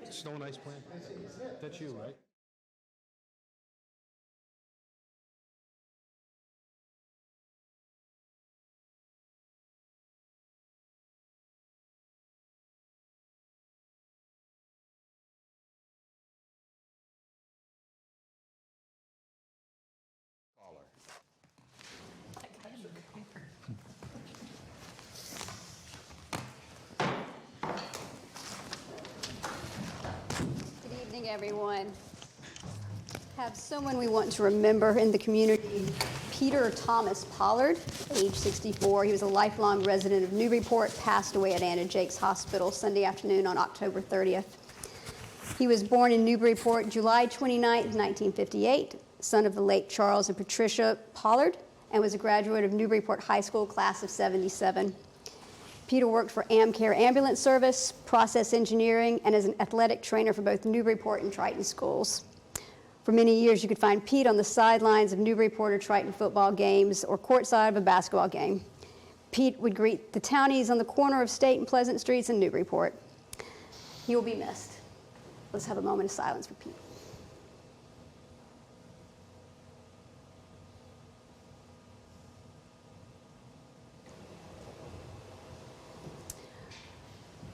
Snow and ice plan? That's you, right? Good evening, everyone. Have someone we want to remember in the community, Peter Thomas Pollard, age 64. He was a lifelong resident of Newburyport, passed away at Anna Jakes Hospital Sunday afternoon on October 30th. He was born in Newburyport July 29th, 1958, son of the late Charles and Patricia Pollard, and was a graduate of Newburyport High School, class of 77. Peter worked for AmCare Ambulance Service, process engineering, and as an athletic trainer for both Newburyport and Triton schools. For many years, you could find Pete on the sidelines of Newburyport or Triton football games or courtside of a basketball game. Pete would greet the townies on the corner of State and Pleasant Streets in Newburyport. He will be missed. Let's have a moment of silence for Pete.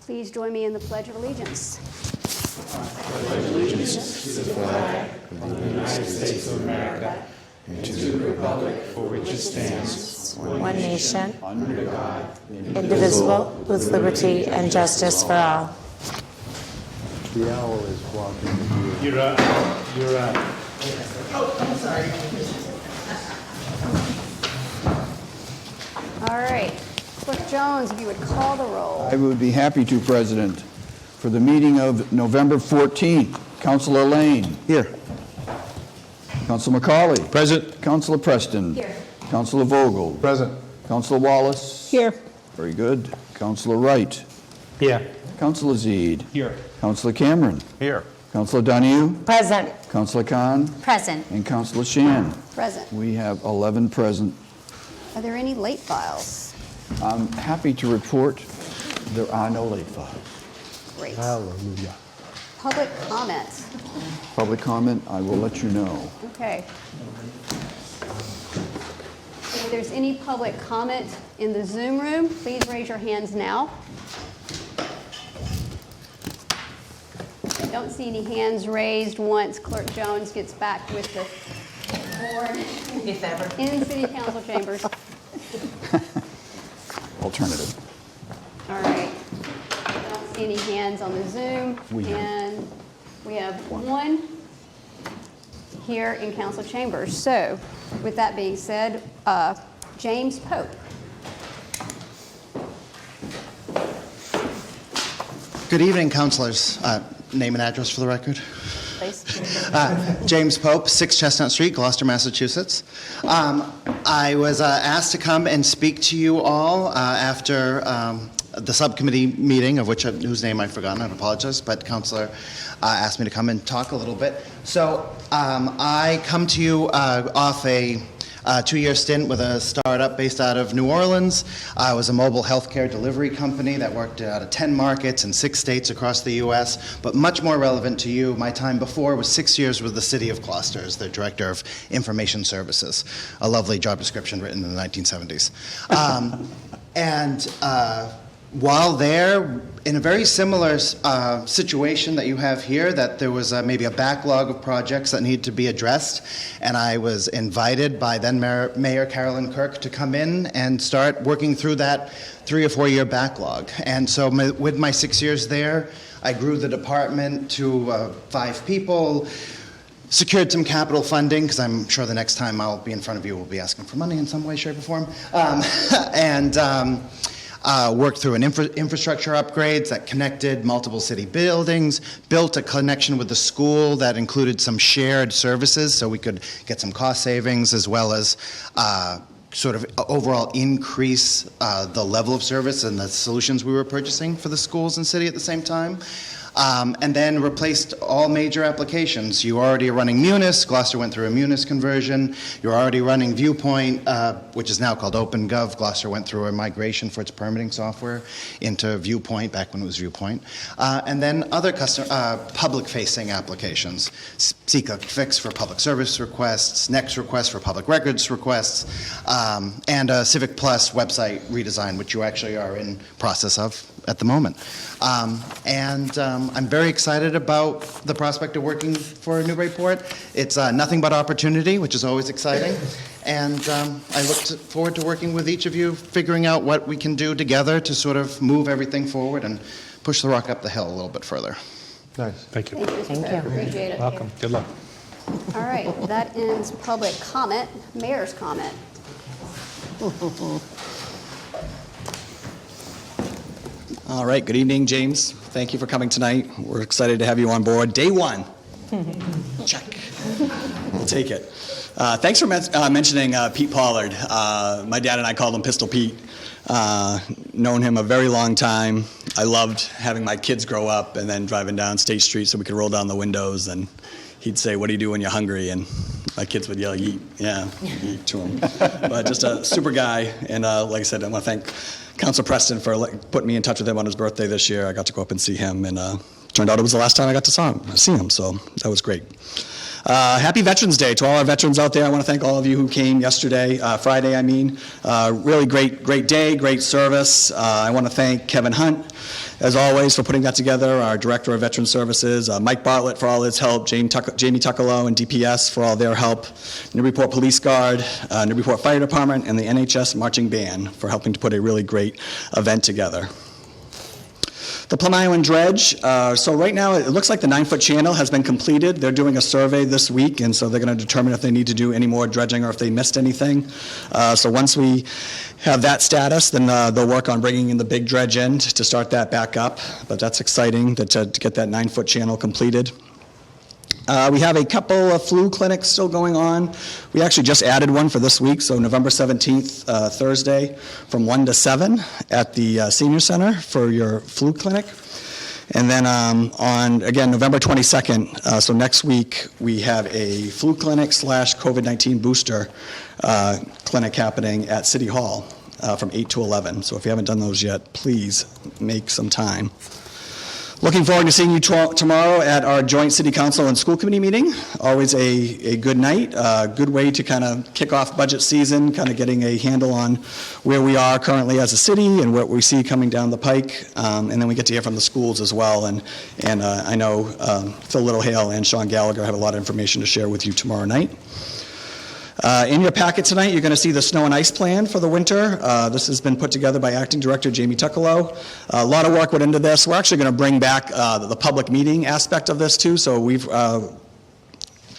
Please join me in the Pledge of Allegiance. Pledge allegiance to the flag of the United States of America and to the republic for which it stands, one nation, under God, indivisible, with liberty and justice for all. The owl is walking. You're up. You're up. Oh, I'm sorry. All right. Clerk Jones, if you would call the roll. I would be happy to, President. For the meeting of November 14th, Councilor Lane. Here. Councilor McCauley. Present. Councilor Preston. Here. Councilor Vogel. Present. Councilor Wallace. Here. Very good. Councilor Wright. Here. Councilor Zeed. Here. Councilor Cameron. Here. Councilor Donahue. Present. Councilor Khan. Present. And Councilor Shan. Present. We have 11 present. Are there any late files? I'm happy to report there are no late files. Great. Hallelujah. Public comment. Public comment, I will let you know. Okay. If there's any public comment in the Zoom room, please raise your hands now. I don't see any hands raised once Clerk Jones gets back with the board If ever. in City Council chambers. Alternative. All right. I don't see any hands on the Zoom. And we have one here in council chambers. So with that being said, James Pope. Good evening, councilors. Name and address for the record. Please. James Pope, 6 Chestnut Street, Gloucester, Massachusetts. I was asked to come and speak to you all after the subcommittee meeting, of which whose name I've forgotten. I apologize, but Councilor asked me to come and talk a little bit. So I come to you off a 2-year stint with a startup based out of New Orleans. I was a mobile healthcare delivery company that worked out of 10 markets in 6 states across the U.S. But much more relevant to you, my time before was 6 years with the City of Gloucester as the Director of Information Services, a lovely job description written in the 1970s. While there, in a very similar situation that you have here, that there was maybe a backlog of projects that needed to be addressed, and I was invited by then Mayor Carolyn Kirk to come in and start working through that 3 or 4 year backlog. And so with my 6 years there, I grew the department to 5 people, secured some capital funding, because I'm sure the next time I'll be in front of you, we'll be asking for money in some way, shape, or form. Worked through an infrastructure upgrades that connected multiple city buildings, built a connection with the school that included some shared services so we could get some cost savings, as well as sort of overall increase the level of service and the solutions we were purchasing for the schools and city at the same time. And then replaced all major applications. You already are running Munis. Gloucester went through a Munis conversion. You're already running Viewpoint, which is now called OpenGov. Gloucester went through a migration for its permitting software into Viewpoint, back when it was Viewpoint. And then other public-facing applications. Seek a Fix for public service requests, Next requests for public records requests, and a Civic Plus website redesign, which you actually are in process of at the moment. I'm very excited about the prospect of working for Newburyport. It's nothing but opportunity, which is always exciting. And I look forward to working with each of you, figuring out what we can do together to sort of move everything forward and push the rock up the hill a little bit further. Nice. Thank you. Thank you. Appreciate it. Welcome. Good luck. All right, that ends public comment. Mayor's comment. All right, good evening, James. Thank you for coming tonight. We're excited to have you on board. Day one. Check. We'll take it. Thanks for mentioning Pete Pollard. My dad and I called him Pistol Pete. Known him a very long time. I loved having my kids grow up and then driving down State Street so we could roll down the windows, and he'd say, "What do you do when you're hungry?" And my kids would yell, "Yeet." Yeah, yeet to him. But just a super guy. And like I said, I want to thank Council Preston for putting me in touch with him on his birthday this year. I got to go up and see him, and turned out it was the last time I got to see him, so that was great. Happy Veterans Day to all our veterans out there. I want to thank all of you who came yesterday, Friday, I mean. Really great day, great service. I want to thank Kevin Hunt, as always, for putting that together, our Director of Veteran Services, Mike Bartlett for all his help, Jamie Tuckalo and DPS for all their help, Newburyport Police Guard, Newburyport Fire Department, and the NHS Marching Band for helping to put a really great event together. The Plum Island Dredge, so right now it looks like the 9-foot channel has been completed. They're doing a survey this week, and so they're going to determine if they need to do any more dredging or if they missed anything. So once we have that status, then they'll work on bringing in the big dredge end to start that back up. But that's exciting to get that 9-foot channel completed. We have a couple of flu clinics still going on. We actually just added one for this week, so November 17th, Thursday, from 1 to 7 at the Senior Center for your flu clinic. And then on, again, November 22nd, so next week, we have a flu clinic / COVID-19 booster clinic happening at City Hall from 8 to 11. So if you haven't done those yet, please make some time. Looking forward to seeing you tomorrow at our joint City Council and School Committee meeting. Always a good night, a good way to kind of kick off budget season, kind of getting a handle on where we are currently as a city and what we see coming down the pike. And then we get to hear from the schools as well. And I know Phil Littlehale and Sean Gallagher have a lot of information to share with you tomorrow night. In your packet tonight, you're going to see the snow and ice plan for the winter. This has been put together by Acting Director Jamie Tuckalo. A lot of work went into this. We're actually going to bring back the public meeting aspect of this too. So we've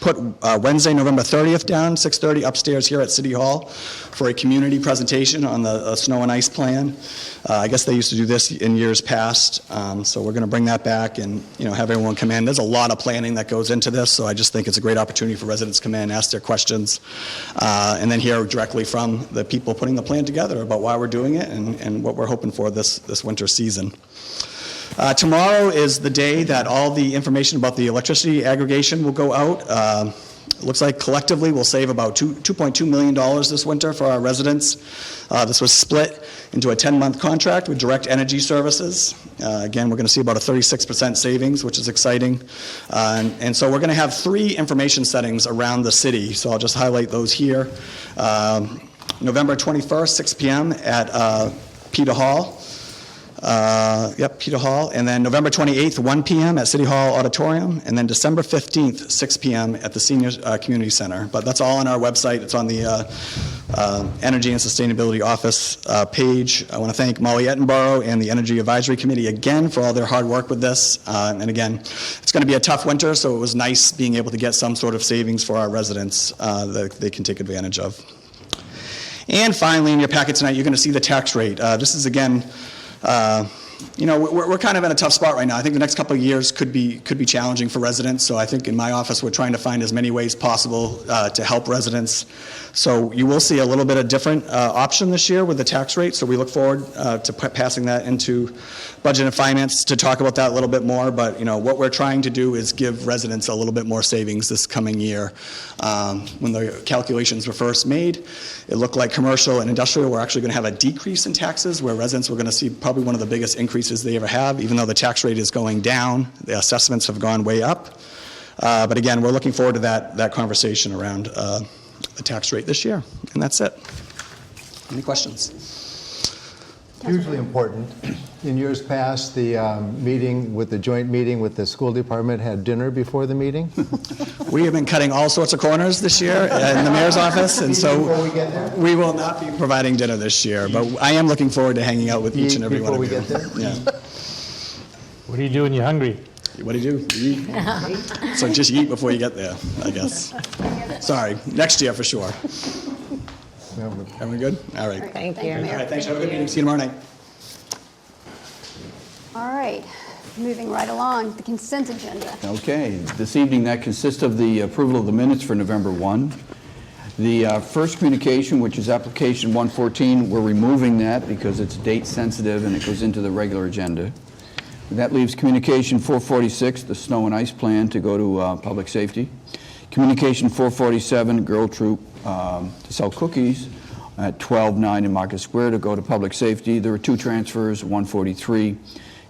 put Wednesday, November 30th down, 6:30 upstairs here at City Hall for a community presentation on the snow and ice plan. I guess they used to do this in years past, so we're going to bring that back and have everyone come in. There's a lot of planning that goes into this, so I just think it's a great opportunity for residents to come in, ask their questions, and then hear directly from the people putting the plan together about why we're doing it and what we're hoping for this winter season. Tomorrow is the day that all the information about the electricity aggregation will go out. It looks like collectively we'll save about $2.2 million this winter for our residents. This was split into a 10-month contract with Direct Energy Services. Again, we're going to see about a 36% savings, which is exciting. And so we're going to have 3 information settings around the city. So I'll just highlight those here. November 21st, 6 p.m. at Peter Hall. Peter Hall, and then November 28th, 1 p.m. at City Hall Auditorium, and then December 15th, 6 p.m. at the Senior Community Center. But that's all on our website. It's on the Energy and Sustainability Office page. I want to thank Molly Ettenborough and the Energy Advisory Committee again for all their hard work with this. And again, it's going to be a tough winter, so it was nice being able to get some sort of savings for our residents that they can take advantage of. And finally, in your packet tonight, you're going to see the tax rate. This is, again, we're kind of in a tough spot right now. I think the next couple of years could be challenging for residents. So I think in my office we're trying to find as many ways possible to help residents. So you will see a little bit of different option this year with the tax rate. So we look forward to passing that into Budget and Finance to talk about that a little bit more. But what we're trying to do is give residents a little bit more savings this coming year. When the calculations were first made, it looked like commercial and industrial were actually going to have a decrease in taxes, where residents were going to see probably one of the biggest increases they ever have. Even though the tax rate is going down, the assessments have gone way up. But again, we're looking forward to that conversation around the tax rate this year. And that's it. Any questions? Hugely important. In years past, the joint meeting with the school department had dinner before the meeting. We have been cutting all sorts of corners this year in the mayor's office, and so Before we get there? we will not be providing dinner this year. But I am looking forward to hanging out with each and every one of you. Before we get there? Yeah. What do you do when you're hungry? What do you do? You eat. So just eat before you get there, I guess. Sorry, next year for sure. Everyone good? All right. Thank you. All right, thanks. Have a good meeting. See you tomorrow night. All right, moving right along, the consent agenda. Okay, this evening that consists of the approval of the minutes for November 1. The first communication, which is application 114, we're removing that because it's date sensitive and it goes into the regular agenda. That leaves communication 446, the snow and ice plan, to go to public safety. Communication 447, girl troop to sell cookies at 12-9 in Market Square, to go to public safety. There were two transfers, 143,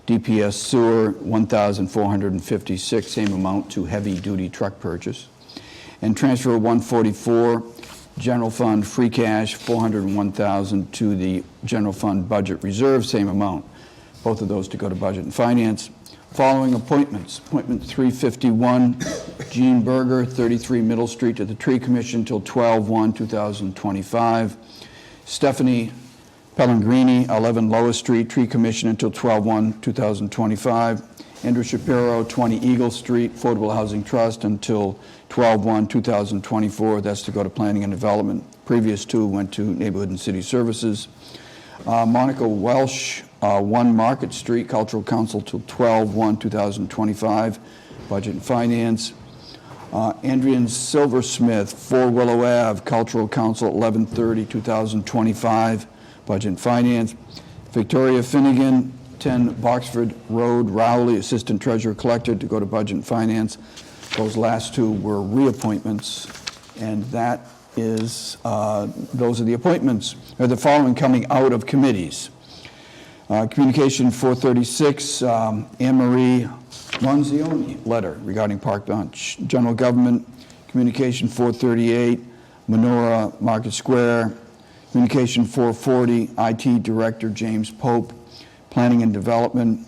DPS sewer, 1,456, same amount to heavy-duty truck purchase. And transfer 144, general fund free cash, 401,000 to the general fund budget reserve, same amount. Both of those to go to Budget and Finance. Following appointments. Appointment 351, Gene Berger, 33 Middle Street, to the Tree Commission till 12/1/2025. Stephanie Pellegrini, 11 Lower Street, Tree Commission until 12/1/2025. Andrew Shapiro, 20 Eagle Street, Affordable Housing Trust until 12/1/2024. That's to go to Planning and Development. Previous two went to Neighborhood and City Services. Monica Welsh, 1 Market Street, Cultural Council till 12/1/2025, Budget and Finance. Andrian Silversmith, 4 Willow Ave, Cultural Council, 11/30/2025, Budget and Finance. Victoria Finnegan, 10 Boxford Road, Rowley, Assistant Treasurer Collector, to go to Budget and Finance. Those last two were reappointments, and that is, those are the appointments. The following coming out of committees. Communication 436, Anne Marie Monzioni letter regarding park bench. General Government, Communication 438, Menorah Market Square. Communication 440, IT Director James Pope. Planning and Development,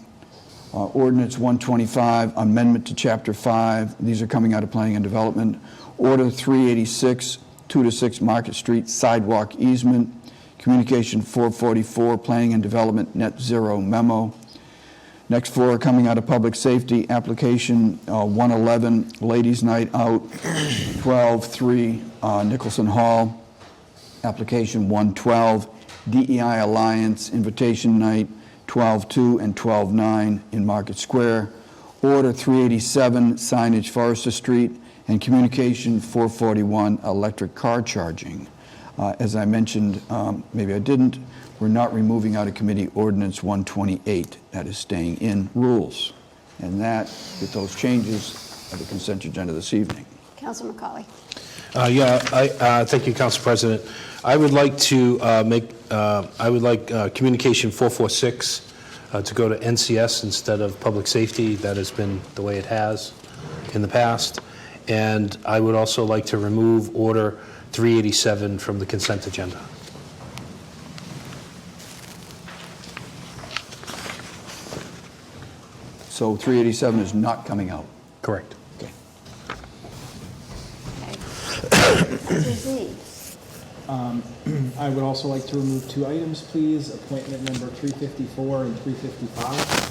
Ordinance 125, Amendment to Chapter 5. These are coming out of Planning and Development. Order 386, 2 to 6 Market Street, sidewalk easement. Communication 444, Planning and Development Net Zero memo. Next 4 are coming out of Public Safety. Application 111, Ladies Night Out, 12-3 Nicholson Hall. Application 112, DEI Alliance Invitation Night, 12-2 and 12-9 in Market Square. Order 387, signage Forrester Street. And Communication 441, electric car charging. As I mentioned, maybe I didn't, we're not removing out of committee Ordinance 128. That is staying in rules. And that, with those changes, are the consent agenda this evening. Councilor McCauley. Thank you, Council President. I would like to Communication 446 to go to NCS instead of Public Safety. That has been the way it has in the past. And I would also like to remove Order 387 from the consent agenda. So 387 is not coming out. Correct. Okay. Councilor Z. I would also like to remove 2 items, please. Appointment number 354 and 355.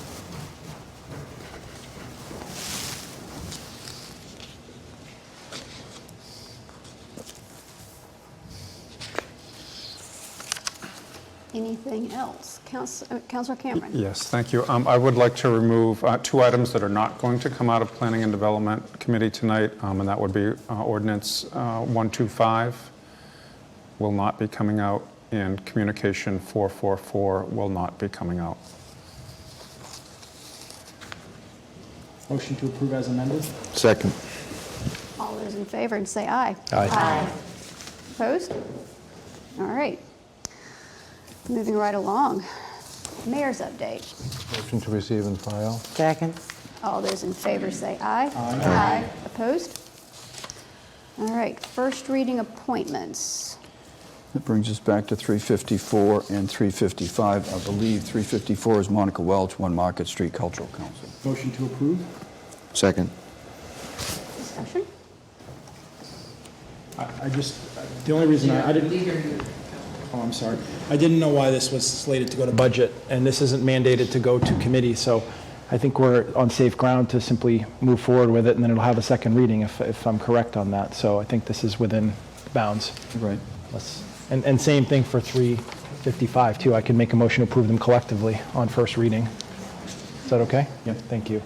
Anything else? Councilor Cameron? Yes, thank you. I would like to remove two items that are not going to come out of Planning and Development Committee tonight, and that would be Ordinance 125 will not be coming out, and Communication 444 will not be coming out. Motion to approve as amended? Second. All those in favor, and say aye. Aye. Opposed? All right. Moving right along. Mayor's update. Motion to receive and file. Second. All those in favor say aye. Aye. Opposed? All right, first reading appointments. That brings us back to 354 and 355. I believe 354 is Monica Welch, 1 Market Street Cultural Council. Motion to approve? Second. Discussion? I just, the only reason I didn't... Oh, I'm sorry. I didn't know why this was slated to go to budget, and this isn't mandated to go to committee, so I think we're on safe ground to simply move forward with it, and then it'll have a second reading if I'm correct on that. So I think this is within bounds. Right. And same thing for 355, too. I can make a motion to approve them collectively on first reading. Is that okay? Yep. Thank you.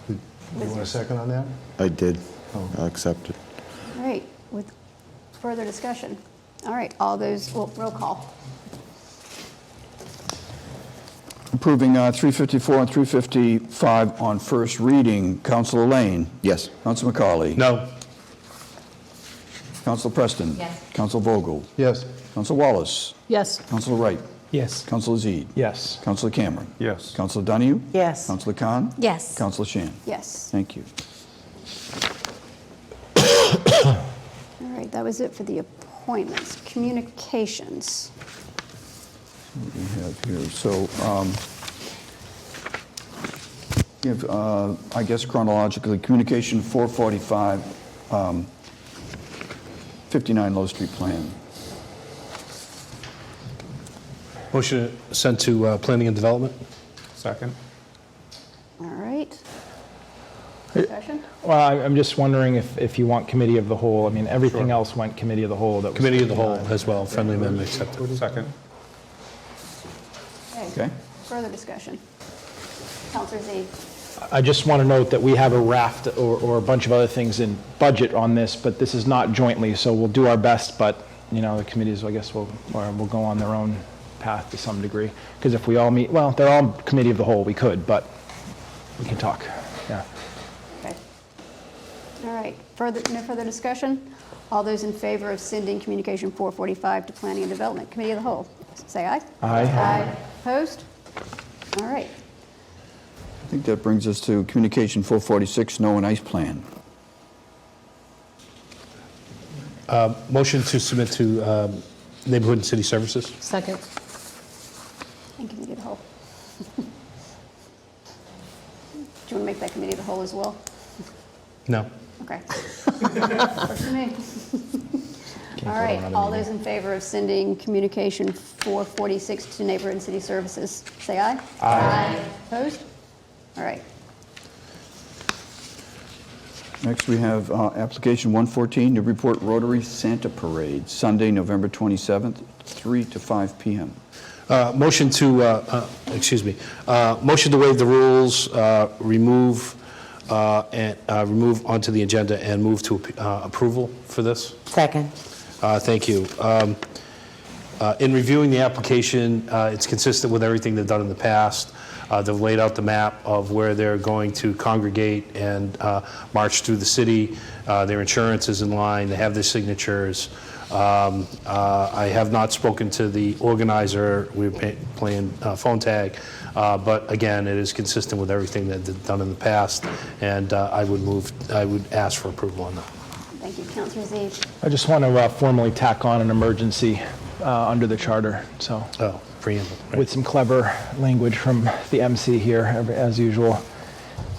You want a second on that? I did. I'll accept it. All right, with further discussion. All right, all those, well, roll call. Approving 354 and 355 on first reading. Councilor Lane? Yes. Councilor McCauley? No. Councilor Preston? Yes. Councilor Vogel? Yes. Councilor Wallace? Yes. Councilor Wright? Yes. Councilor Zede? Yes. Councilor Cameron? Yes. Councilor Donahue? Yes. Councilor Khan? Yes. Councilor Shan? Yes. Thank you. All right, that was it for the appointments. Communications. What we have here, so, we have, I guess chronologically, Communication 445, 59 Low Street Plan. Motion sent to Planning and Development? Second. All right. Discussion? Well, I'm just wondering if you want committee of the whole. I mean, everything else went committee of the whole. That was Committee of the Whole as well, friendly amendment accepted. Second. Okay. Further discussion. Counselor Z. I just want to note that we have a raft or a bunch of other things in budget on this, but this is not jointly, so we'll do our best, but, you know, the committees, I guess, will go on their own path to some degree. Because if we all meet, well, they're all committee of the whole, we could, but we can talk, yeah. Okay. All right, no further discussion? All those in favor of sending Communication 445 to Planning and Development Committee of the Whole, say aye. Aye. Aye. Opposed? All right. I think that brings us to Communication 446, Snow and Ice Plan. Motion to submit to Neighborhood and City Services? Second. And Committee of the Whole. Do you want to make that Committee of the Whole as well? No. Okay. Works for me. All right, all those in favor of sending Communication 446 to Neighborhood and City Services, say aye. Aye. Opposed? All right. Next, we have application 114, Newburyport Rotary Santa Parade, Sunday, November 27th, 3 to 5 p.m. Motion to waive the rules, remove onto the agenda and move to approval for this. Second. Thank you. In reviewing the application, it's consistent with everything they've done in the past. They've laid out the map of where they're going to congregate and march through the city. Their insurance is in line. They have their signatures. I have not spoken to the organizer. We're playing phone tag. But again, it is consistent with everything that they've done in the past, and I would ask for approval on that. Thank you, Councilor Z. I just want to formally tack on an emergency under the charter, so. Oh, preamble. Right. With some clever language from the MC here, as usual,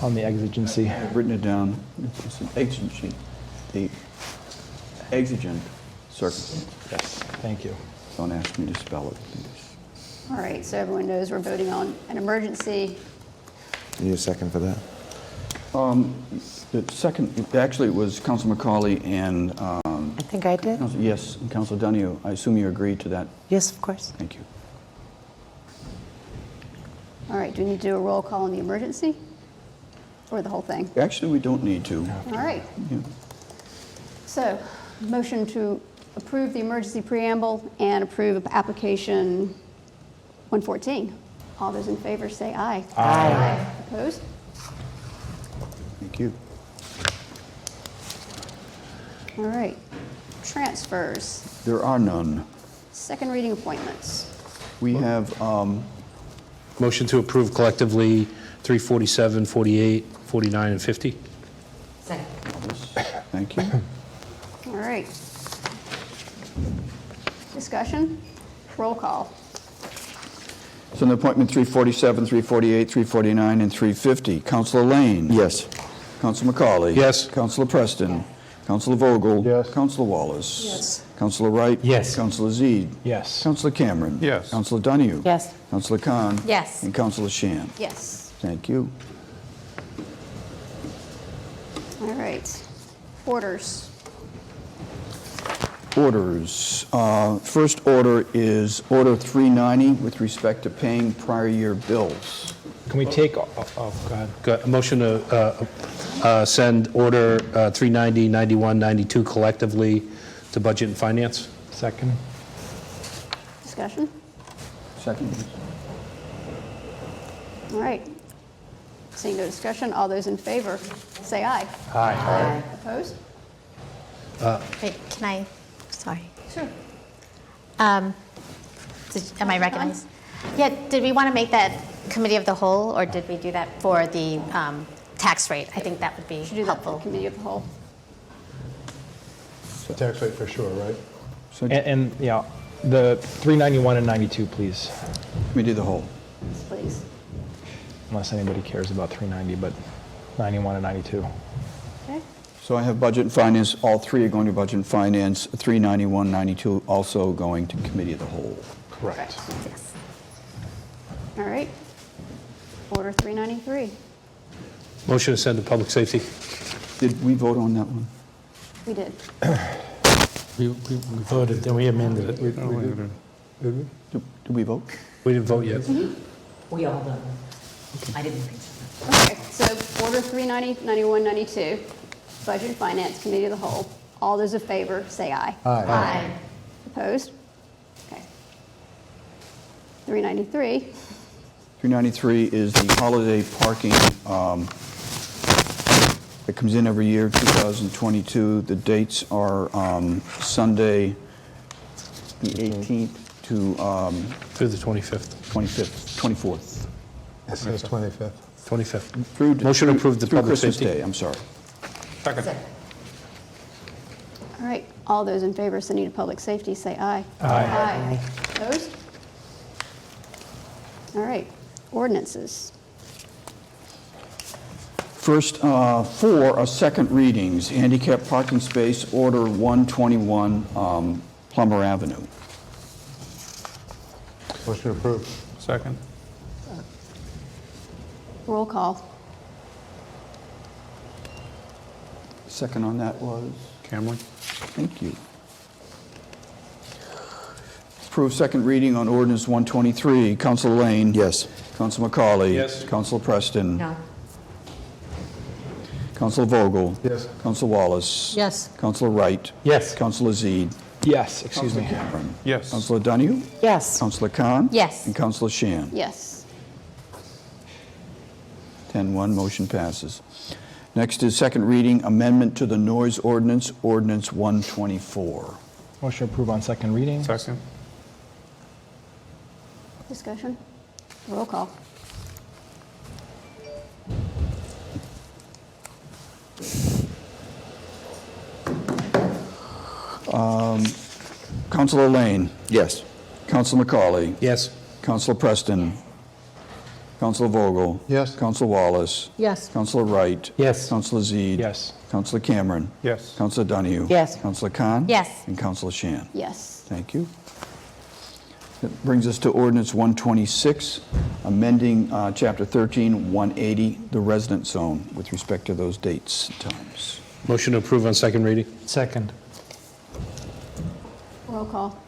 on the exigency. I've written it down. It's an exigent, the exigent circumstance. Yes, thank you. Don't ask me to spell it, please. All right, so everyone knows we're voting on an emergency. Need a second for that? The second, actually, it was Councilor McCauley and I think I did. Yes, and Councilor Donahue, I assume you agree to that? Yes, of course. Thank you. All right, do we need to do a roll call on the emergency? Or the whole thing? Actually, we don't need to. All right. Yeah. So, motion to approve the emergency preamble and approve application 114. All those in favor say aye. Aye. Opposed? Thank you. All right. Transfers. There are none. Second reading appointments. We have, Motion to approve collectively 347, 48, 49, and 50. Second. thank you. All right. Discussion? Roll call. So the appointment 347, 348, 349, and 350. Councilor Lane? Yes. Councilor McCauley? Yes. Councilor Preston? Councilor Vogel? Yes. Councilor Wallace? Yes. Councilor Wright? Yes. Councilor Zede? Yes. Councilor Cameron? Yes. Councilor Donahue? Yes. Councilor Khan? Yes. And Councilor Shan? Yes. Thank you. All right. Orders. Orders. First order is Order 390 with respect to paying prior year bills. Can we take, go ahead. Got a motion to send Order 390, 91, 92 collectively to Budget and Finance. Second. Discussion? Second. All right. Seeing no discussion, all those in favor, say aye. Aye. Opposed? Wait, can I, sorry. Sure. Am I recognized? Yeah, did we want to make that committee of the whole, or did we do that for the tax rate? I think that would be Should do that for helpful. the committee of the whole. Tax rate for sure, right? So And, yeah, the 391 and 92, please, committee of the whole. Yes, please. unless anybody cares about 390, but 91 and 92. Okay. So I have Budget and Finance, all three are going to Budget and Finance, 391, 92 also going to Committee of the Whole. Correct. Yes. All right. Order 393. Motion to send to Public Safety. Did we vote on that one? We did. We voted, then we amended it. Did we vote? We didn't vote yet. We all done. I didn't think so. Okay, so Order 390, 91, 92, Budget and Finance, Committee of the Whole. All those in favor, say aye. Aye. Opposed? Okay. 393. 393 is the holiday parking that comes in every year, 2022. The dates are Sunday, the 18th to Through the 25th. 24th. It says 25th. 25th. Through Motion to approve the through Public Christmas Safety. Day, I'm sorry. Second. All right, all those in favor of sending to Public Safety, say aye. Aye. Opposed? All right, ordinances. First, four are second readings. Handicap parking space, Order 121, Plummer Avenue. Motion approved. Second. Roll call. Second on that was? Cameron? Thank you. Approve second reading on ordinance 123. Councilor Lane? Yes. Councilor McCauley? Yes. Councilor Preston? No. Councilor Vogel? Yes. Councilor Wallace? Yes. Councilor Wright? Yes. Councilor Zede? Yes, excuse me. Cameron? Yes. Councilor Donahue? Yes. Councilor Khan? Yes. And Councilor Shan? Yes. 10-1, motion passes. Next is second reading, amendment to the noise ordinance, ordinance 124. Motion approved on second reading. Second. Discussion? Roll call. Councilor Lane? Yes. Councilor McCauley? Yes. Councilor Preston? Councilor Vogel? Yes. Councilor Wallace? Yes. Councilor Wright? Yes. Councilor Zede? Yes. Councilor Cameron? Yes. Councilor Donahue? Yes. Councilor Khan? Yes. And Councilor Shan? Yes. Thank you. That brings us to ordinance 126, amending Chapter 13, 180, the resident zone, with respect to those dates and times. Motion to approve on second reading. Second. call.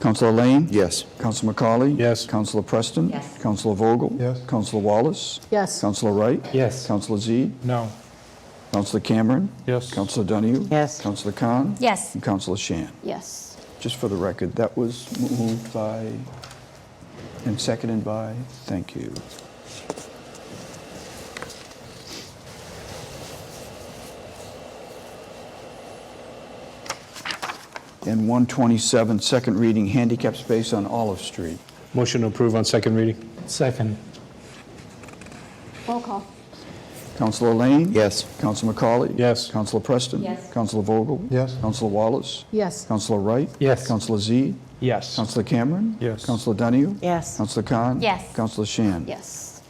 Counselor Lane? Yes. Counselor McCauley? Yes. Counselor Preston? Yes. Counselor Vogel? Yes. Counselor Wallace? Yes. Counselor Wright? Yes. Counselor Zede? No. Counselor Cameron? Yes. Counselor Donahue? Yes. Counselor Khan? Yes. And Counselor Shan. Yes. Just for the record, that was moved by and seconded by, thank you. And 127, second reading, handicap space on Olive Street. Motion to approve on second reading? Second. Roll call. Counselor Lane? Yes. Counselor McCauley? Yes. Counselor Preston? Yes. Counselor Vogel? Yes. Counselor Wallace? Yes. Counselor Wright? Yes. Counselor Zede? Yes. Counselor Cameron? Yes. Counselor Donahue? Yes. Counselor Khan? Yes. Counselor Shan? Yes.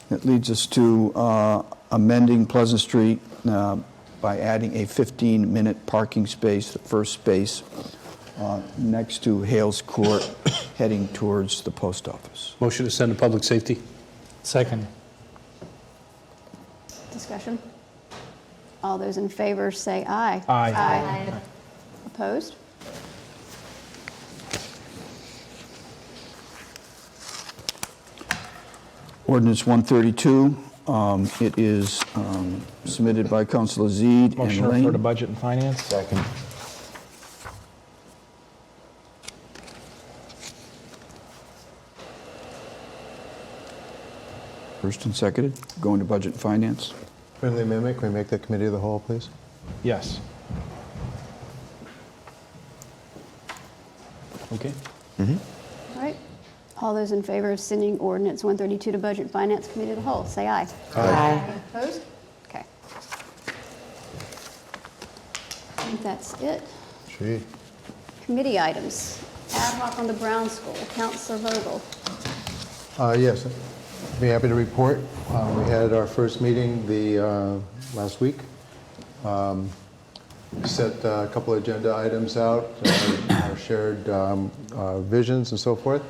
That leads us to amending Pleasant Street by adding a 15-minute parking space, the first space, next to Hales Court, heading towards the post office. Motion to send to public safety? Second. Discussion? All those in favor say aye. Aye. Aye. Opposed? Ordinance 132, it is submitted by Councilor Zede Motion and to refer to Lane. Budget and Finance? Second. First and seconded, going to Budget and Finance. Friendly amendment, can we make that committee of the whole, please? Yes. Okay. All right. All those in favor of sending ordinance 132 to Budget and Finance Committee of the Whole, say aye. Aye. Opposed? Okay. I think that's it. Gee. Committee items. Ad hoc on the Brown School, Counselor Vogel. Yes, be happy to report. We had our first meeting last week. Set a couple of agenda items out, our shared visions and so forth.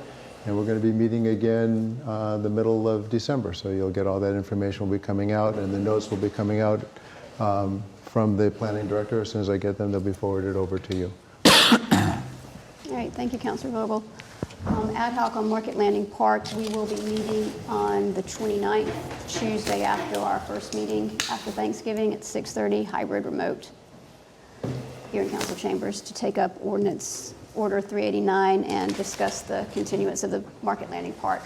And we're going to be meeting again the middle of December. So you'll get all that information will be coming out, and the notes will be coming out from the planning director. As soon as I get them, they'll be forwarded over to you. All right, thank you, Counselor Vogel. Ad hoc on Market Landing Park, we will be meeting on the 29th, Tuesday after our first meeting after Thanksgiving at 6:30, hybrid remote, here in council chambers to take up ordinance Order 389 and discuss the continuance of the Market Landing Park.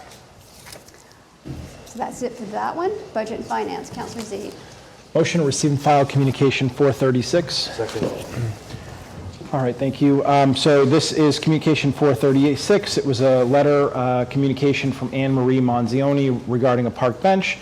So that's it for that one. Budget and Finance, Counselor Zede. Motion to receive and file communication 436. Second. All right, thank you. So this is communication 436. It was a letter communication from Anne Marie Monzioni regarding a park bench.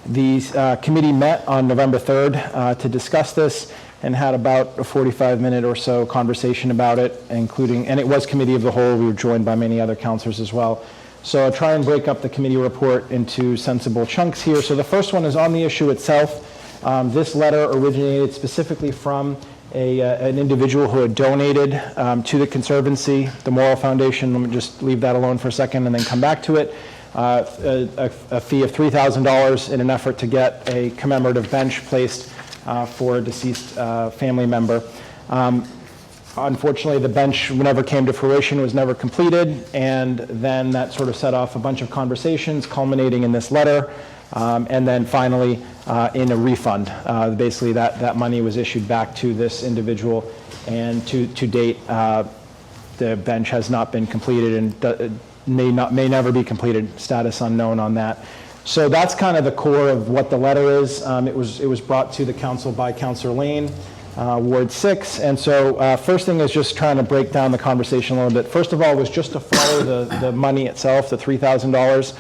The committee met on November 3rd to discuss this and had about a 45-minute or so conversation about it, and it was committee of the whole. We were joined by many other counselors as well. So I'll try and break up the committee report into sensible chunks here. So the first one is on the issue itself. This letter originated specifically from an individual who had donated to the Conservancy, the Moral Foundation. Let me just leave that alone for a second and then come back to it. A fee of $3,000 in an effort to get a commemorative bench placed for a deceased family member. Unfortunately, the bench never came to fruition, was never completed, and then that sort of set off a bunch of conversations culminating in this letter, and then finally in a refund. Basically, that money was issued back to this individual, and to date, the bench has not been completed and may never be completed, status unknown on that. So that's kind of the core of what the letter is. It was brought to the council by Councilor Lane, Ward 6. And so first thing is just trying to break down the conversation a little bit. First of all was just to follow the money itself, the $3,000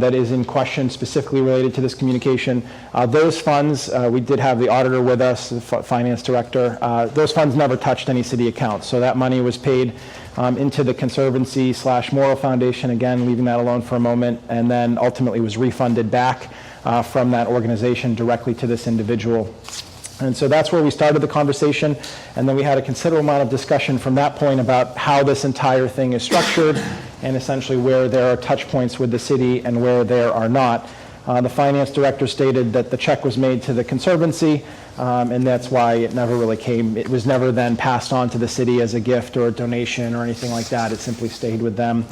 that is in question specifically related to this communication. Those funds, we did have the auditor with us, the finance director. Those funds never touched any city accounts. So that money was paid into the Conservancy / Moral Foundation, again, leaving that alone for a moment, and then ultimately was refunded back from that organization directly to this individual. And so that's where we started the conversation, and then we had a considerable amount of discussion from that point about how this entire thing is structured and essentially where there are touch points with the city and where there are not. The finance director stated that the check was made to the Conservancy, and that's why it never really came. It was never then passed on to the city as a gift or a donation or anything like that. It simply stayed with them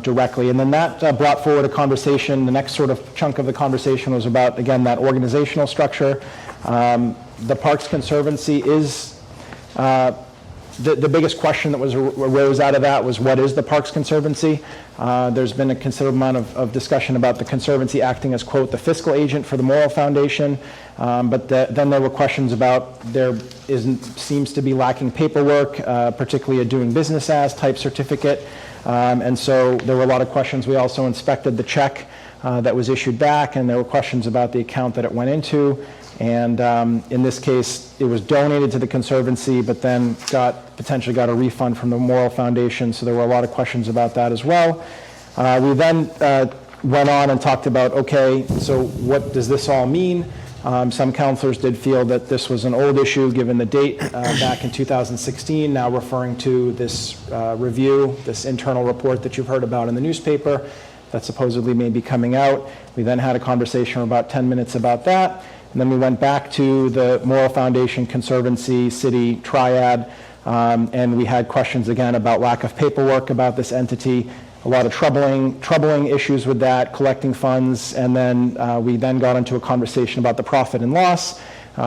directly. And then that brought forward a conversation. The next sort of chunk of the conversation was about, again, that organizational structure. The Parks Conservancy is the biggest question that arose out of that was, what is the Parks Conservancy? There's been a considerable amount of discussion about the Conservancy acting as, quote, the fiscal agent for the Morrill Foundation, but then there were questions about seems to be lacking paperwork, particularly a doing business as type certificate, and so there were a lot of questions. We also inspected the check that was issued back, and there were questions about the account that it went into. And in this case, it was donated to the Conservancy, but then potentially got a refund from the Morrill Foundation, so there were a lot of questions about that as well. We then went on and talked about, okay, so what does this all mean? Some councilors did feel that this was an old issue, given the date back in 2016, now referring to this review, this internal report that you've heard about in the newspaper that supposedly may be coming out. We then had a conversation for about 10 minutes about that. And then we went back to the Morrill Foundation, Conservancy, City Triad, and we had questions again about lack of paperwork about this entity, a lot of troubling issues with that, collecting funds, and then we then got into a conversation about the profit and loss.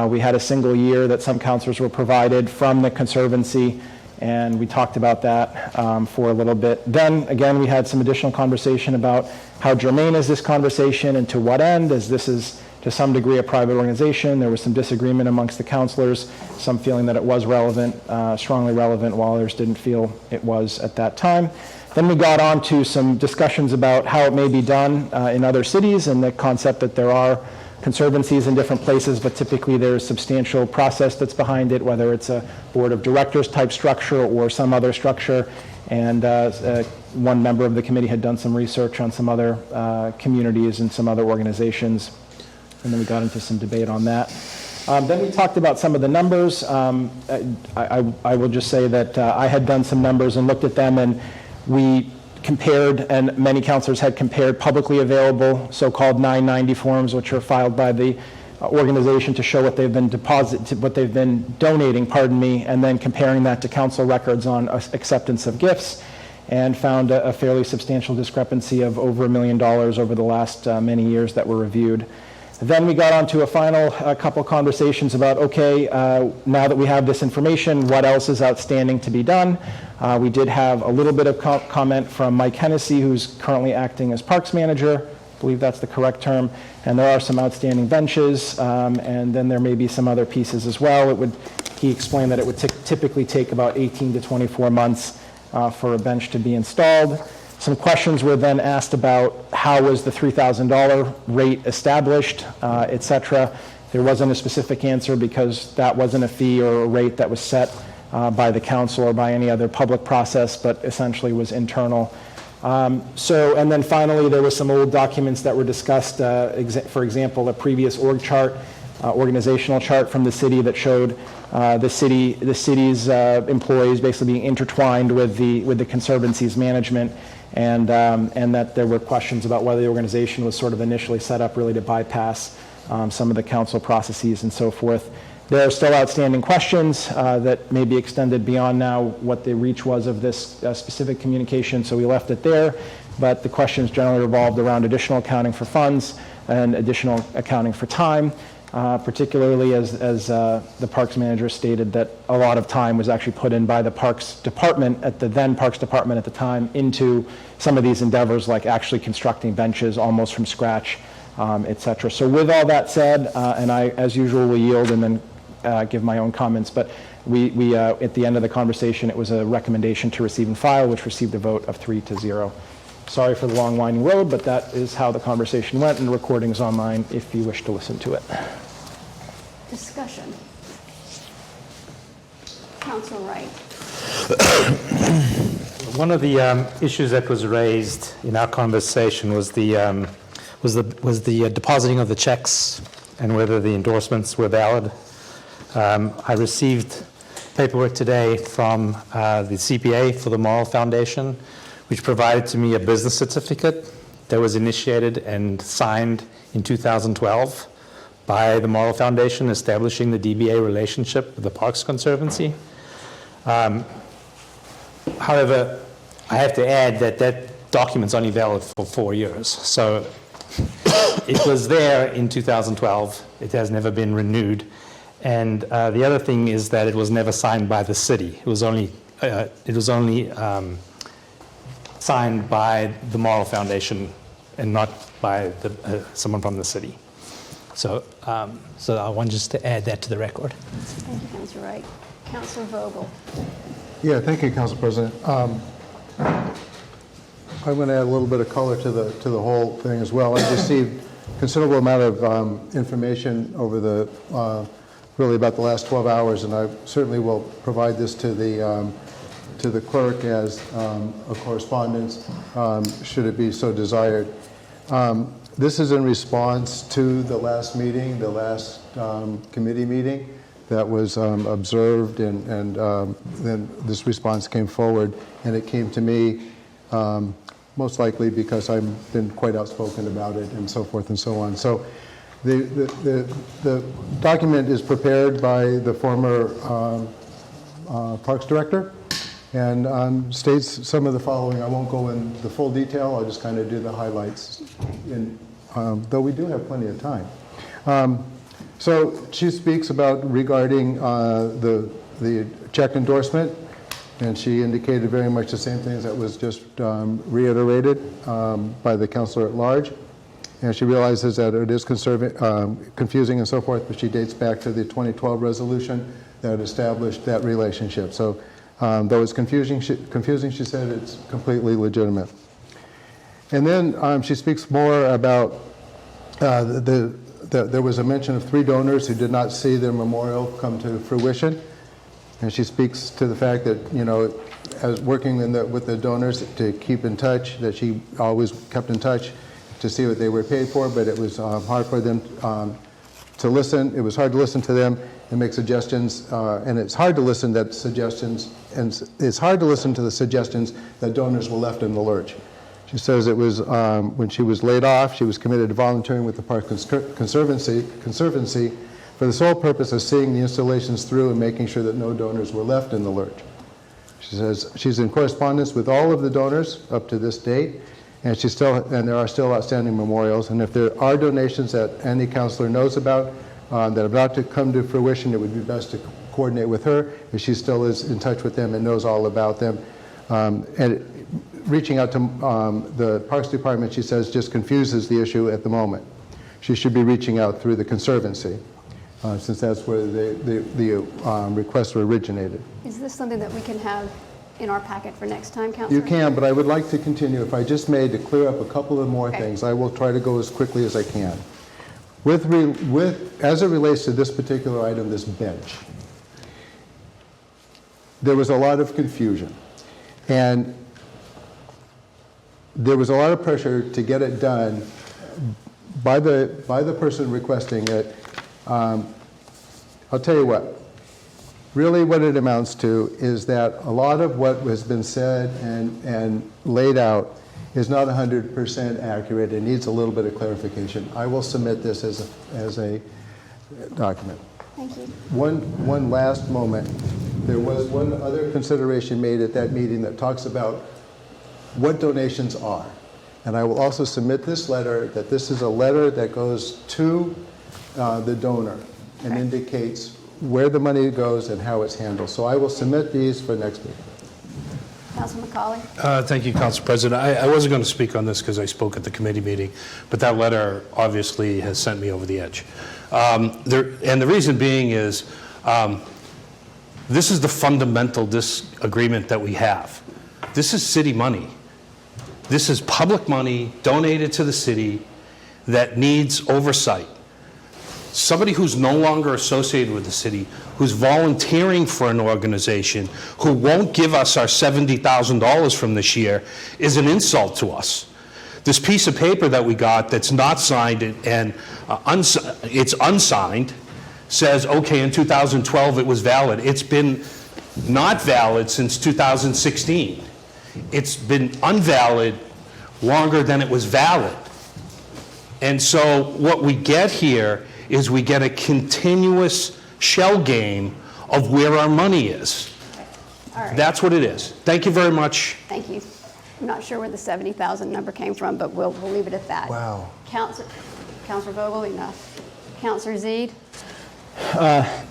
We had a single year that some councilors were provided from the Conservancy, and we talked about that for a little bit. Then again, we had some additional conversation about how germane is this conversation and to what end, as this is to some degree a private organization. There was some disagreement amongst the councilors, some feeling that it was relevant, strongly relevant, while others didn't feel it was at that time. Then we got on to some discussions about how it may be done in other cities, and the concept that there are conservancies in different places, but typically there's substantial process that's behind it, whether it's a board of directors type structure or some other structure. And one member of the committee had done some research on some other communities and some other organizations. And then we got into some debate on that. Then we talked about some of the numbers. I will just say that I had done some numbers and looked at them, and we compared, and many councilors had compared publicly available so-called 990 forms, which are filed by the organization to show what they've been donating, and then comparing that to council records on acceptance of gifts, and found a fairly substantial discrepancy of over $1 million over the last many years that were reviewed. Then we got on to a final couple conversations about, okay, now that we have this information, what else is outstanding to be done? We did have a little bit of comment from Mike Hennessy, who's currently acting as parks manager. I believe that's the correct term. And there are some outstanding benches, and then there may be some other pieces as well. He explained that it would typically take about 18 to 24 months for a bench to be installed. Some questions were then asked about how was the $3,000 rate established, et cetera. There wasn't a specific answer because that wasn't a fee or a rate that was set by the council or by any other public process, but essentially was internal. And then finally, there were some old documents that were discussed, for example, a previous organizational chart from the city that showed the city's employees basically being intertwined with the Conservancy's management, and that there were questions about whether the organization was sort of initially set up really to bypass some of the council processes and so forth. There are still outstanding questions that may be extended beyond now what the reach was of this specific communication, so we left it there. But the questions generally revolved around additional accounting for funds and additional accounting for time, particularly as the parks manager stated that a lot of time was actually put in by the parks department, at the then parks department at the time, into some of these endeavors, like actually constructing benches almost from scratch, et cetera. So with all that said, and I, as usual, will yield and then give my own comments, but we at the end of the conversation, it was a recommendation to receive and file, which received a vote of 3-0. Sorry for the long winding road, but that is how the conversation went, and the recording is online if you wish to listen to it. Discussion. Council Wright. One of the issues that was raised in our conversation was the depositing of the checks and whether the endorsements were valid. I received paperwork today from the CPA for the Morrill Foundation, which provided to me a business certificate that was initiated and signed in 2012 by the Moral Foundation, establishing the DBA relationship with the Parks Conservancy. However, I have to add that that document's only valid for 4 years. So it was there in 2012. It has never been renewed. And the other thing is that it was never signed by the city. It was only signed by the Moral Foundation and not by someone from the city. So I want just to add that to the record. Thank you, Councilor Wright. Councilor Vogel. Yeah, thank you, Council President. I'm going to add a little bit of color to the whole thing as well. I've received a considerable amount of information over really about the last 12 hours, and I certainly will provide this to the clerk as a correspondence, should it be so desired. This is in response to the last meeting, the last committee meeting that was observed, and then this response came forward, and it came to me most likely because I've been quite outspoken about it and so forth and so on. So the document is prepared by the former Parks Director and states some of the following. I won't go in the full detail, I'll just kind of do the highlights, though we do have plenty of time. So she speaks about regarding the check endorsement, and she indicated very much the same things that was just reiterated by the councilor at large. And she realizes that it is confusing and so forth, but she dates back to the 2012 resolution that established that relationship. So though it's confusing, she said it's completely legitimate. And then she speaks more about there was a mention of 3 donors who did not see their memorial come to fruition. And she speaks to the fact that, as working with the donors to keep in touch, that she always kept in touch to see what they were paid for, but it was hard for them to listen. It was hard to listen to them and make suggestions, and it's hard to listen to the suggestions that donors were left in the lurch. She says it was when she was laid off, she was committed to volunteering with the Park Conservancy for the sole purpose of seeing the installations through and making sure that no donors were left in the lurch. She says she's in correspondence with all of the donors up to this date, and there are still outstanding memorials. And if there are donations that any councilor knows about that are about to come to fruition, it would be best to coordinate with her, if she still is in touch with them and knows all about them. And reaching out to the Parks Department, she says, just confuses the issue at the moment. She should be reaching out through the Conservancy, since that's where the requests were originated. Is this something that we can have in our packet for next time, Councilor? You can, but I would like to continue. If I just may, to clear up a couple of more things, I will try to go as quickly as I can. As it relates to this particular item, this bench, there was a lot of confusion. And there was a lot of pressure to get it done by the person requesting it. I'll tell you what, really what it amounts to is that a lot of what has been said and laid out is not 100% accurate. It needs a little bit of clarification. I will submit this as a document. Thank you. One last moment. There was one other consideration made at that meeting that talks about what donations are. And I will also submit this letter, that this is a letter that goes to the donor and indicates where the money goes and how it's handled. So I will submit these for next week. Councilor McCauley. Thank you, Council President. I wasn't going to speak on this because I spoke at the committee meeting, but that letter obviously has sent me over the edge. And the reason being is this is the fundamental disagreement that we have. This is city money. This is public money donated to the city that needs oversight. Somebody who's no longer associated with the city, who's volunteering for an organization, who won't give us our $70,000 from this year, is an insult to us. This piece of paper that we got that's not signed and it's unsigned says, okay, in 2012 it was valid. It's been not valid since 2016. It's been invalid longer than it was valid. And so what we get here is we get a continuous shell game of where our money is. All right. That's what it is. Thank you very much. Thank you. I'm not sure where the 70,000 number came from, but we'll leave it at that. Wow. Counselor Vogel, enough. Counselor Zede?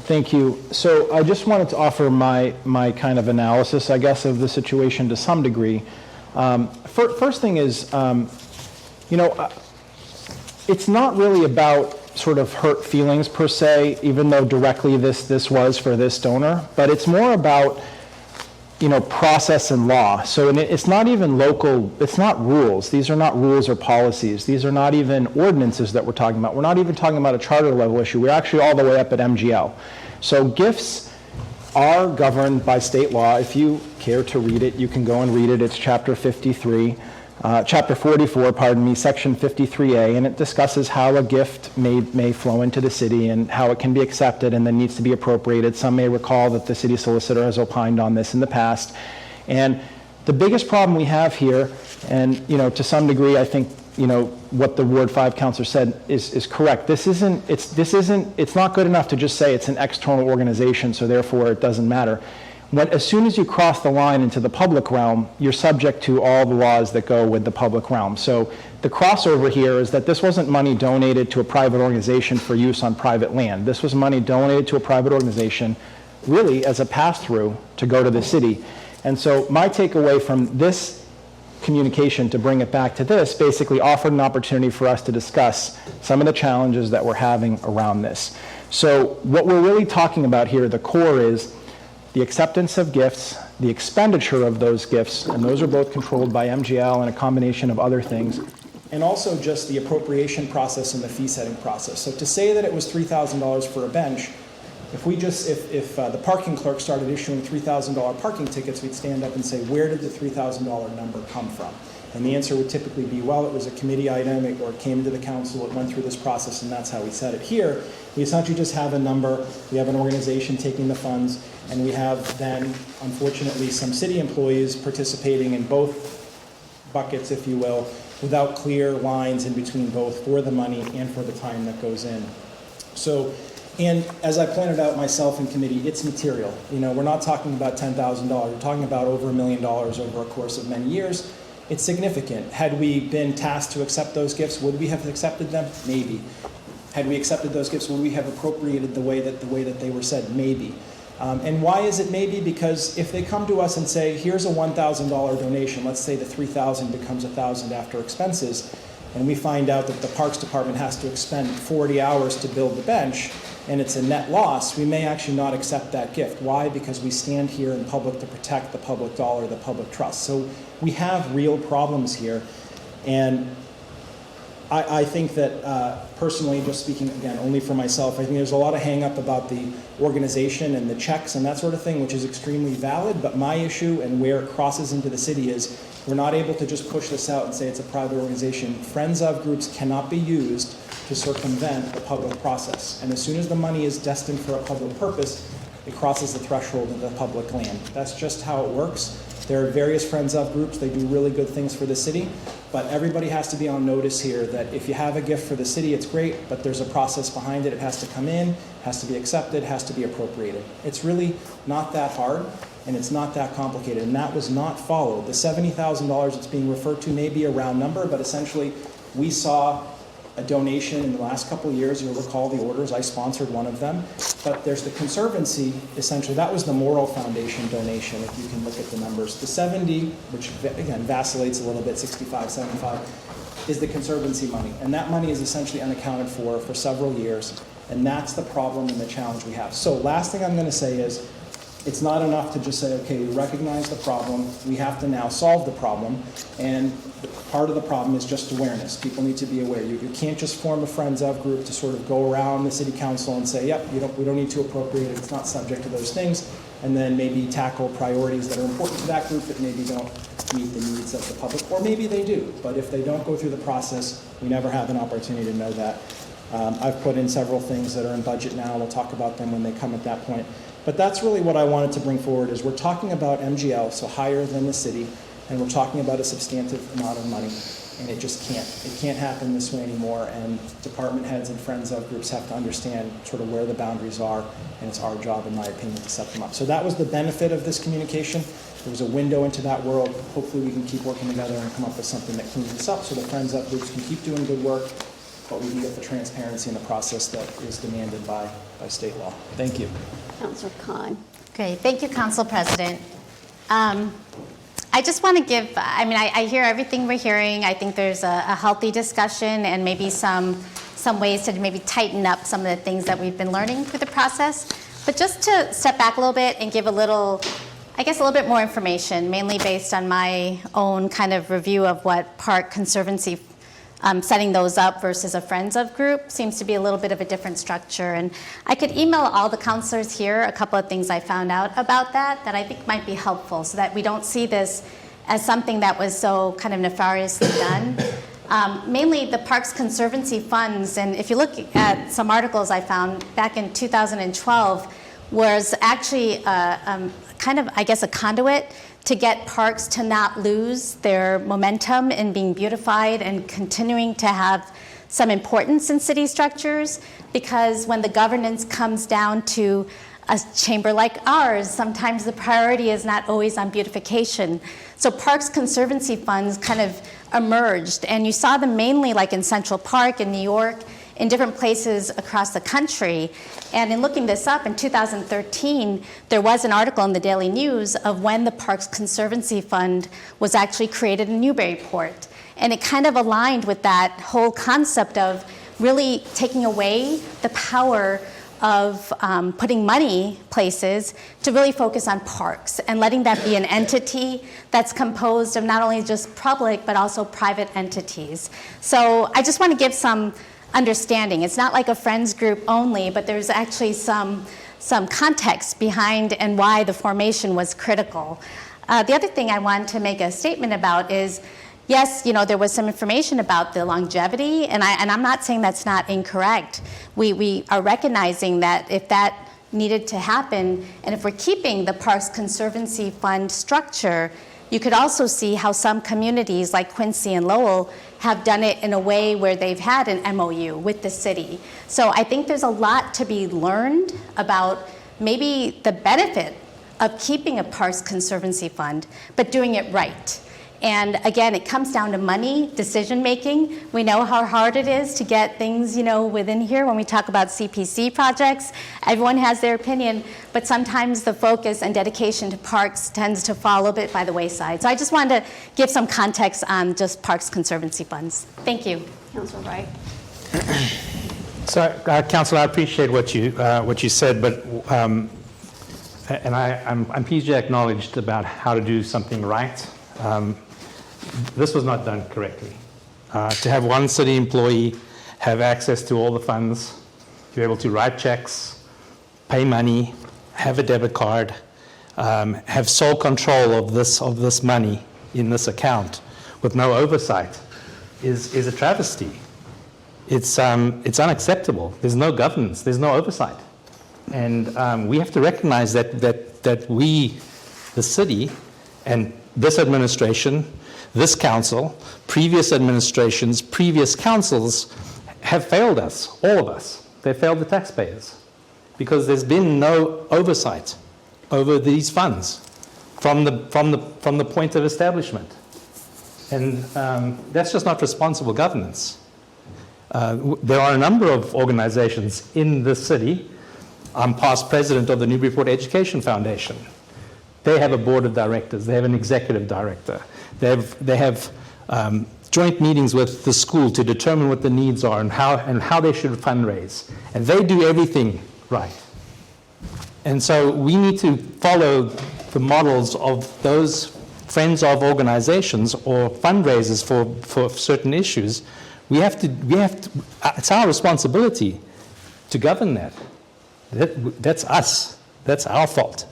Thank you. So I just wanted to offer my kind of analysis, I guess, of the situation to some degree. First thing is, it's not really about sort of hurt feelings per se, even though directly this was for this donor, but it's more about process and law. So it's not even local, it's not rules. These are not rules or policies. These are not even ordinances that we're talking about. We're not even talking about a charter level issue. We're actually all the way up at MGL. So gifts are governed by state law. If you care to read it, you can go and read it. It's chapter 44, pardon me, section 53A, and it discusses how a gift may flow into the city and how it can be accepted and then needs to be appropriated. Some may recall that the city solicitor has opined on this in the past. And the biggest problem we have here, and to some degree I think what the Ward 5 councilor said is correct. It's not good enough to just say it's an external organization, so therefore it doesn't matter. As soon as you cross the line into the public realm, you're subject to all the laws that go with the public realm. So the crossover here is that this wasn't money donated to a private organization for use on private land. This was money donated to a private organization really as a pass-through to go to the city. And so my takeaway from this communication, to bring it back to this, basically offered an opportunity for us to discuss some of the challenges that we're having around this. So what we're really talking about here, the core is the acceptance of gifts, the expenditure of those gifts, and those are both controlled by MGL and a combination of other things, and also just the appropriation process and the fee setting process. So to say that it was $3,000 for a bench, if the parking clerk started issuing $3,000 parking tickets, we'd stand up and say, where did the $3,000 number come from? And the answer would typically be, well, it was a committee item, or it came to the council, it went through this process, and that's how we set it. Here, we essentially just have a number, we have an organization taking the funds, and we have then, unfortunately, some city employees participating in both buckets, if you will, without clear lines in between both for the money and for the time that goes in. So, and as I pointed out myself in committee, it's material. We're not talking about $10,000, we're talking about over $1 million over a course of many years. It's significant. Had we been tasked to accept those gifts, would we have accepted them? Maybe. Had we accepted those gifts, would we have appropriated the way that they were said? Maybe. And why is it maybe? Because if they come to us and say, here's a $1,000 donation, let's say the $3,000 becomes $1,000 after expenses, and we find out that the Parks Department has to expend 40 hours to build the bench, and it's a net loss, we may actually not accept that gift. Why? Because we stand here in public to protect the public dollar, the public trust. So we have real problems here, and I think that personally, just speaking again only for myself, I think there's a lot of hang up about the organization and the checks and that sort of thing, which is extremely valid, but my issue and where it crosses into the city is we're not able to just push this out and say it's a private organization. Friends of groups cannot be used to circumvent the public process. And as soon as the money is destined for a public purpose, it crosses the threshold of the public land. That's just how it works. There are various friends of groups, they do really good things for the city, but everybody has to be on notice here that if you have a gift for the city, it's great, but there's a process behind it. It has to come in, has to be accepted, has to be appropriated. It's really not that hard, and it's not that complicated, and that was not followed. The $70,000 that's being referred to may be a round number, but essentially we saw a donation in the last couple of years. You'll recall the orders. I sponsored one of them. But there's the Conservancy, essentially. That was the Moral Foundation donation, if you can look at the numbers. The 70, which again vacillates a little bit, 65, 75, is the Conservancy money. And that money is essentially unaccounted for several years. And that's the problem and the challenge we have. So last thing I'm going to say is, it's not enough to just say, okay, we recognize the problem, we have to now solve the problem, and part of the problem is just awareness. People need to be aware. You can't just form a friends of group to sort of go around the city council and say, yep, we don't need to appropriate it, it's not subject to those things, and then maybe tackle priorities that are important to that group that maybe don't meet the needs of the public, or maybe they do, but if they don't go through the process, we never have an opportunity to know that. I've put in several things that are in budget now, we'll talk about them when they come at that point. But that's really what I wanted to bring forward is we're talking about MGL, so higher than the city. And we're talking about a substantive amount of money, and it just can't. It can't happen this way anymore, and department heads and friends of groups have to understand sort of where the boundaries are, and it's our job, in my opinion, to set them up. So that was the benefit of this communication. There was a window into that world. Hopefully we can keep working together and come up with something that cleans this up so the friends of groups can keep doing good work, but we can get the transparency in the process that is demanded by state law. Thank you. Councilor Khan. Great, thank you, Council President. I just want to give, I hear everything we're hearing. I think there's a healthy discussion and maybe some ways to maybe tighten up some of the things that we've been learning through the process. But just to step back a little bit and give a little bit more information, mainly based on my own kind of review of what Park Conservancy, setting those up versus a Friends of group seems to be a little bit of a different structure. And I could email all the counselors here a couple of things I found out about that I think might be helpful so that we don't see this as something that was so kind of nefariously done. Mainly the Parks Conservancy funds, and if you look at some articles I found back in 2012, was actually kind of, I guess, a conduit to get parks to not lose their momentum in being beautified and continuing to have some importance in city structures, because when the governance comes down to a chamber like ours, sometimes the priority is not always on beautification. So Parks Conservancy funds kind of emerged, and you saw them mainly like in Central Park in New York, in different places across the country. And in looking this up, in 2013, there was an article in the Daily News of when the Parks Conservancy Fund was actually created in Newburyport. And it kind of aligned with that whole concept of really taking away the power of putting money places to really focus on parks and letting that be an entity that's composed of not only just public, but also private entities. So I just want to give some understanding. It's not like a friends group only, but there's actually some context behind and why the formation was critical. The other thing I wanted to make a statement about is, yes, there was some information about the longevity, and I'm not saying that's not incorrect. We are recognizing that if that needed to happen, and if we're keeping the Parks Conservancy Fund structure, you could also see how some communities like Quincy and Lowell have done it in a way where they've had an MOU with the city. So I think there's a lot to be learned about maybe the benefit of keeping a Parks Conservancy Fund, but doing it right. And again, it comes down to money, decision making. We know how hard it is to get things, within here when we talk about CPC projects. Everyone has their opinion, but sometimes the focus and dedication to parks tends to fall a bit by the wayside. So I just wanted to give some context on just Parks Conservancy funds. Thank you. Councilor Wright. So, Councilor, I appreciate what you said, but I'm PJ acknowledged about how to do something right. This was not done correctly. To have one city employee have access to all the funds, to be able to write checks, pay money, have a debit card, have sole control of this money in this account with no oversight is a travesty. It's unacceptable. There's no governance. There's no oversight. And we have to recognize that we, the city, and this administration, this council, previous administrations, previous councils have failed us, all of us. They failed the taxpayers because there's been no oversight over these funds from the point of establishment. And that's just not responsible governance. There are a number of organizations in the city. I'm past president of the Newburyport Education Foundation. They have a board of directors. They have an executive director. They have joint meetings with the school to determine what the needs are and how they should fundraise. And they do everything right. And so we need to follow the models of those friends of organizations or fundraisers for certain issues. We have to. It's our responsibility to govern that. That's us. That's our fault.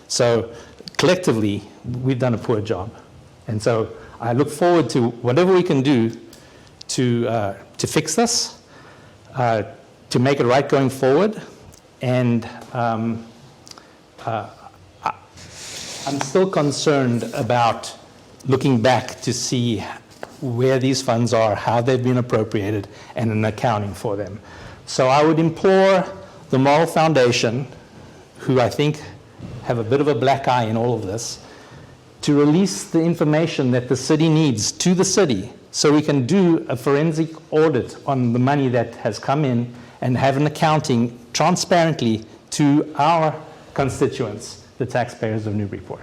So collectively, we've done a poor job. And so I look forward to whatever we can do to fix this, to make it right going forward. And I'm still concerned about looking back to see where these funds are, how they've been appropriated, and an accounting for them. So I would implore the Moral Foundation, who I think have a bit of a black eye in all of this, to release the information that the city needs to the city so we can do a forensic audit on the money that has come in and have an accounting transparently to our constituents, the taxpayers of Newburyport.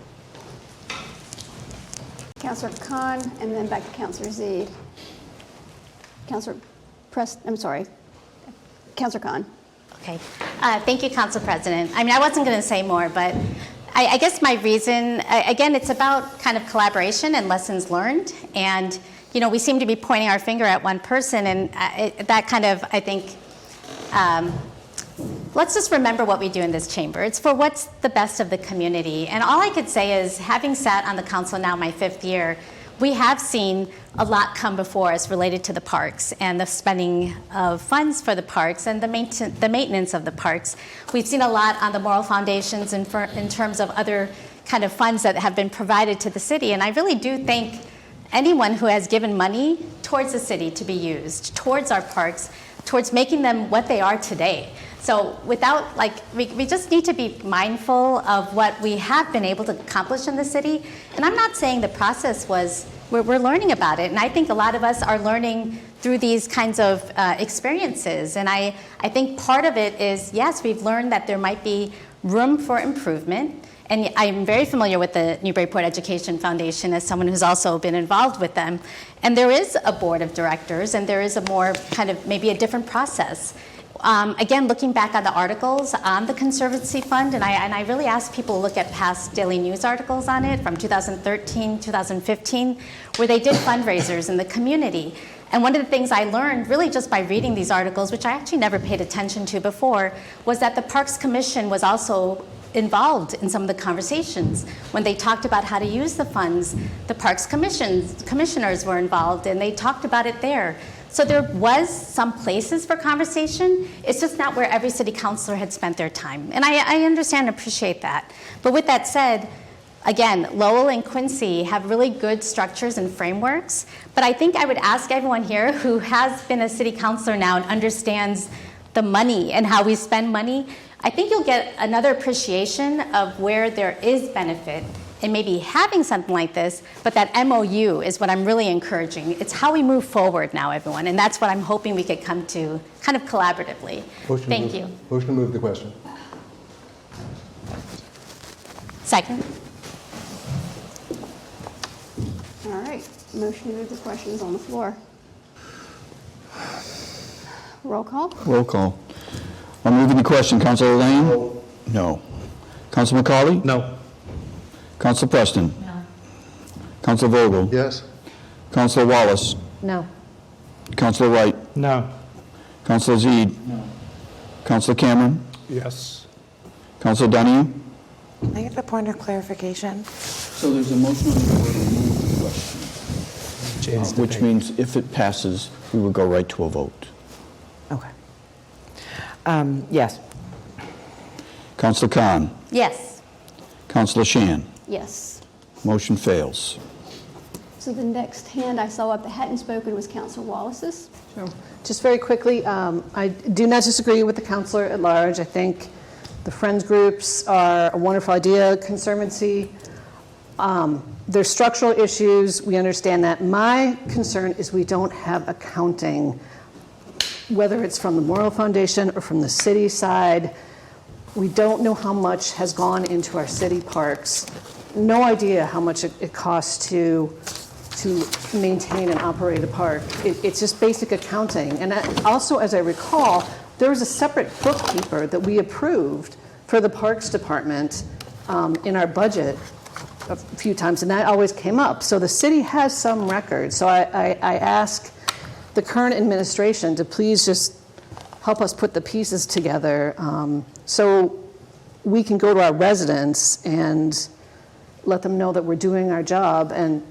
Councillor Khan, and then back to Councillor Zeid. Councillor Councillor Khan. Okay. Thank you, Council President. I mean, I wasn't going to say more, but I guess my reason, again, it's about kind of collaboration and lessons learned. And, you know, we seem to be pointing our finger at one person, and that kind of, I think, let's just remember what we do in this chamber. It's for what's the best of the community. And all I could say is, having sat on the council now my 5th year, we have seen a lot come before us related to the parks and the spending of funds for the parks and the maintenance of the parks. We've seen a lot on the Moral Foundations in terms of other kind of funds that have been provided to the city. And I really do thank anyone who has given money towards the city to be used, towards our parks, towards making them what they are today. So without, like, we just need to be mindful of what we have been able to accomplish in the city. And I'm not saying the process was, we're learning about it. And I think a lot of us are learning through these kinds of experiences. And I think part of it is, yes, we've learned that there might be room for improvement. And I'm very familiar with the Newburyport Education Foundation as someone who's also been involved with them. And there is a board of directors, and there is a more kind of maybe a different process. Again, looking back on the articles on the Conservancy Fund, and I really ask people to look at past daily news articles on it from 2013, 2015, where they did fundraisers in the community. And one of the things I learned really just by reading these articles, which I actually never paid attention to before, was that the Parks Commission was also involved in some of the conversations. When they talked about how to use the funds, the Parks commissioners were involved, and they talked about it there. So there was some places for conversation. It's just not where every city councilor had spent their time. And I understand and appreciate that. But with that said, again, Lowell and Quincy have really good structures and frameworks. But I think I would ask everyone here who has been a city councilor now and understands the money and how we spend money, I think you'll get another appreciation of where there is benefit in maybe having something like this, but that MOU is what I'm really encouraging. It's how we move forward now, everyone, and that's what I'm hoping we could come to kind of collaboratively. Thank you. Motion to move the question. Second. All right, motion to move the questions on the floor. Roll call. Roll call. I'm moving the question. Councilor Lane? No. Councilor McCauley? No. Councilor Preston? No. Councilor Vogel? Yes? Councilor Wallace? No. Councilor Wright? No. Councilor Zeid? No. Councilor Cameron? Yes. Councilor Donahue? Can I get a point of clarification? So there's a motion on the floor to remove the question, which means if it passes, we will go right to a vote. Okay. Yes. Councilor Khan? Yes. Councilor Shan? Yes. Motion fails. So the next hand I saw up that hadn't spoken was Councilor Wallace's. Sure. Just very quickly, I do not disagree with the councilor at large. I think the Friends groups are a wonderful idea. Conservancy, there's structural issues. We understand that. My concern is we don't have accounting, whether it's from the Moral Foundation or from the city side. We don't know how much has gone into our city parks. No idea how much it costs to maintain and operate a park. It's just basic accounting. And also, as I recall, there was a separate bookkeeper that we approved for the Parks Department in our budget a few times, and that always came up. So the city has some record. So I ask the current administration to please just help us put the pieces together so we can go to our residents and let them know that we're doing our job and